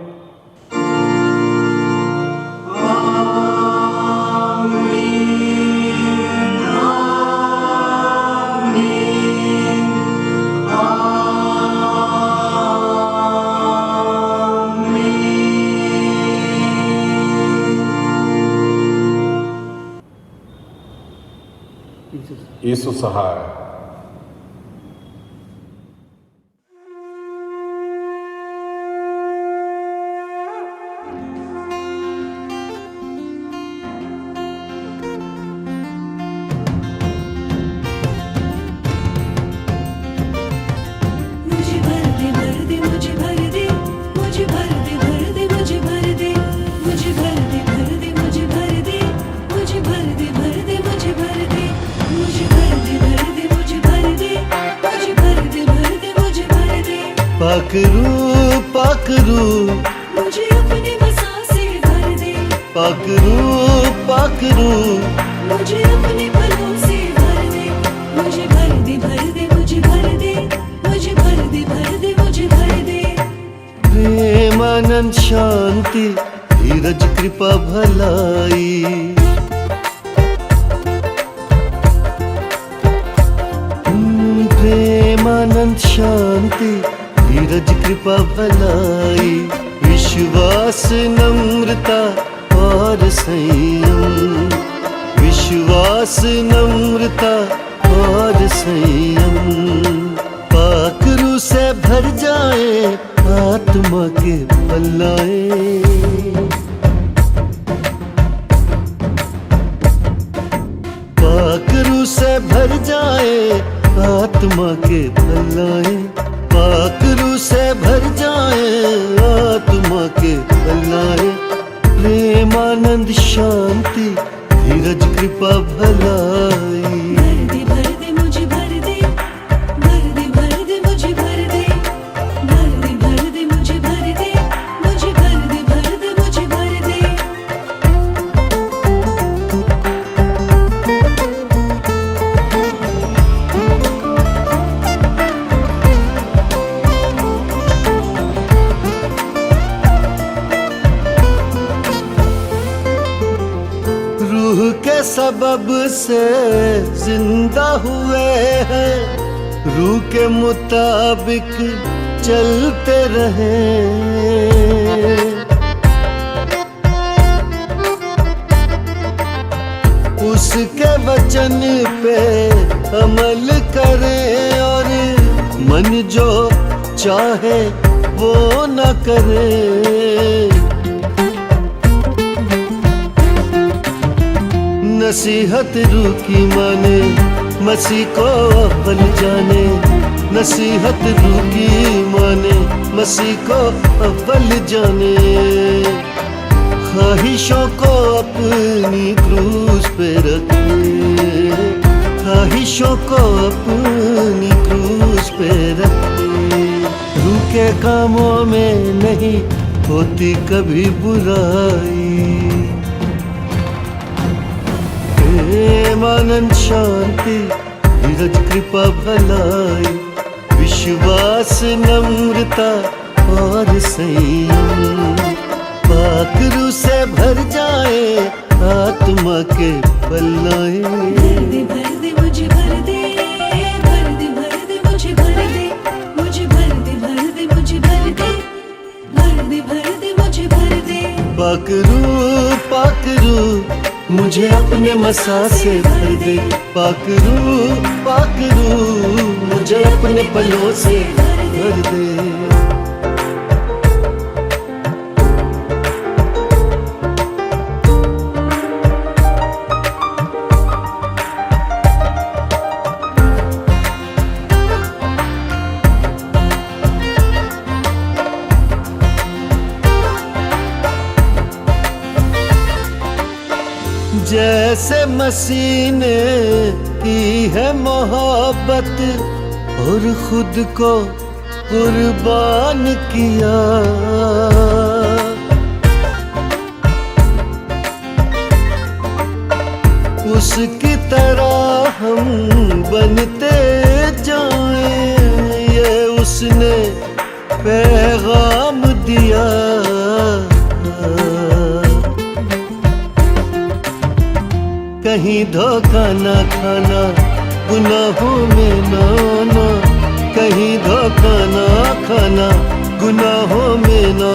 यीशु सहाय। मुझे भर दे मुझे भर दे मुझे भर दे मुझे भर दे मुझे भर दे मुझे भर दे मुझे भर दे मुझे भर दे मुझे भर दे मुझे भर दे पाकरू पाकरू मुझे अपने मसा से भर दे, पाकरू पाकरू मुझे अपने पलों से भर दे, मुझे भर दे भर दे मुझे भर दे, मुझे भर दे भर दे मुझे भर दे। प्रेम आनंद शांति धीरज कृपा भलाई, प्रेम आनंद शांति धीरज कृपा भलाई, विश्वास नम्रता और संयम, विश्वास नम्रता और संयम, पाकरू से भर जाए आत्मा के पल्लाए, पाकरू से भर जाए आत्मा के पल्लाए, पाकरू से भर जाए आत्मा के पल्लाए, प्रेम आनंद शांति धीरज कृपा भलाई। भर दे मुझे भर दे, भर दे मुझे भर दे, भर दे मुझे भर दे, मुझे भर दे मुझे भर दे। रूह के सबब से जिंदा हुए हैं, रूह के मुताबिक चलते रहे, उसके वचन पे अमल करें और मन जो चाहे वो न करे, नसीहत रूह की माने मसीह को अव्वल जाने, नसीहत रूह की माने मसीह को अव्वल जाने, ख्वाहिशों को अपनी क्रूस पे रखे, ख्वाहिशों को अपनी क्रूस पे रखे, रूह के कामों में नहीं होती कभी बुराई, प्रेम आनंद शांति धीरज कृपा भलाई, विश्वास नम्रता और संयम, पाकरू से भर जाए आत्मा के पल्लाए। भर दे मुझे भर दे, भर दे मुझे भर दे, मुझे भर दे मुझे भर दे, भर दे मुझे भर दे। पाकरू पाकरू मुझे अपने मसा से भर दे, पाकरू पाकरू मुझे अपने पलों से भर दे। जैसे मसीह ने की है मोहब्बत और खुद को कुर्बान किया, उसकी तरह हम बनते जाएं, ये उसने पैगाम दिया। कहीं धोखा न खाना गुनाहों में न आना, कहीं धोखा न खाना गुनाहों में न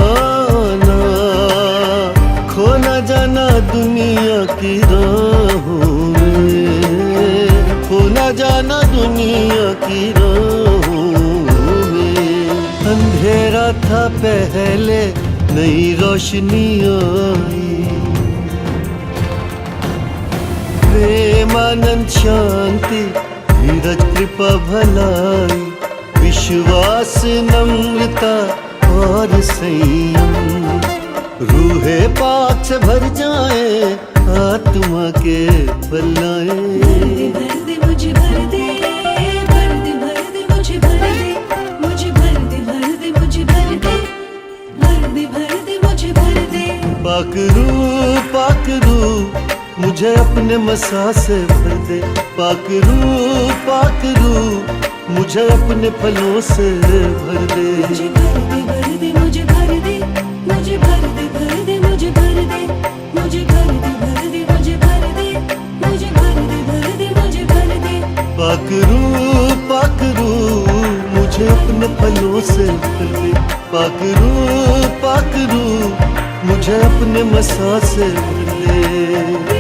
आना, खो न जाना दुनिया की राहों में, खो न जाना दुनिया की राहों में। अंधेरा था पहले नई रोशनी आई, प्रेम आनंद शांति धीरज कृपा भलाई, विश्वास नम्रता और संयम, रूहे पाक से भर जाए आत्मा के पल्लाए। भर दे मुझे भर दे, भर दे मुझे भर दे, मुझे भर दे पाकरू मुझे अपने मसा से भर दे। पाकरू मुझे अपने फलों से भर दे। मुझे भर दे मुझे भर दे मुझे भर दे भर दे मुझे भर दे मुझे भर दे भर दे मुझे भर दे मुझे भर दे भर दे मुझे भर दे। पाकरू मुझे अपने फलों से भर दे। पाकरू मुझे अपने मसा से भर दे।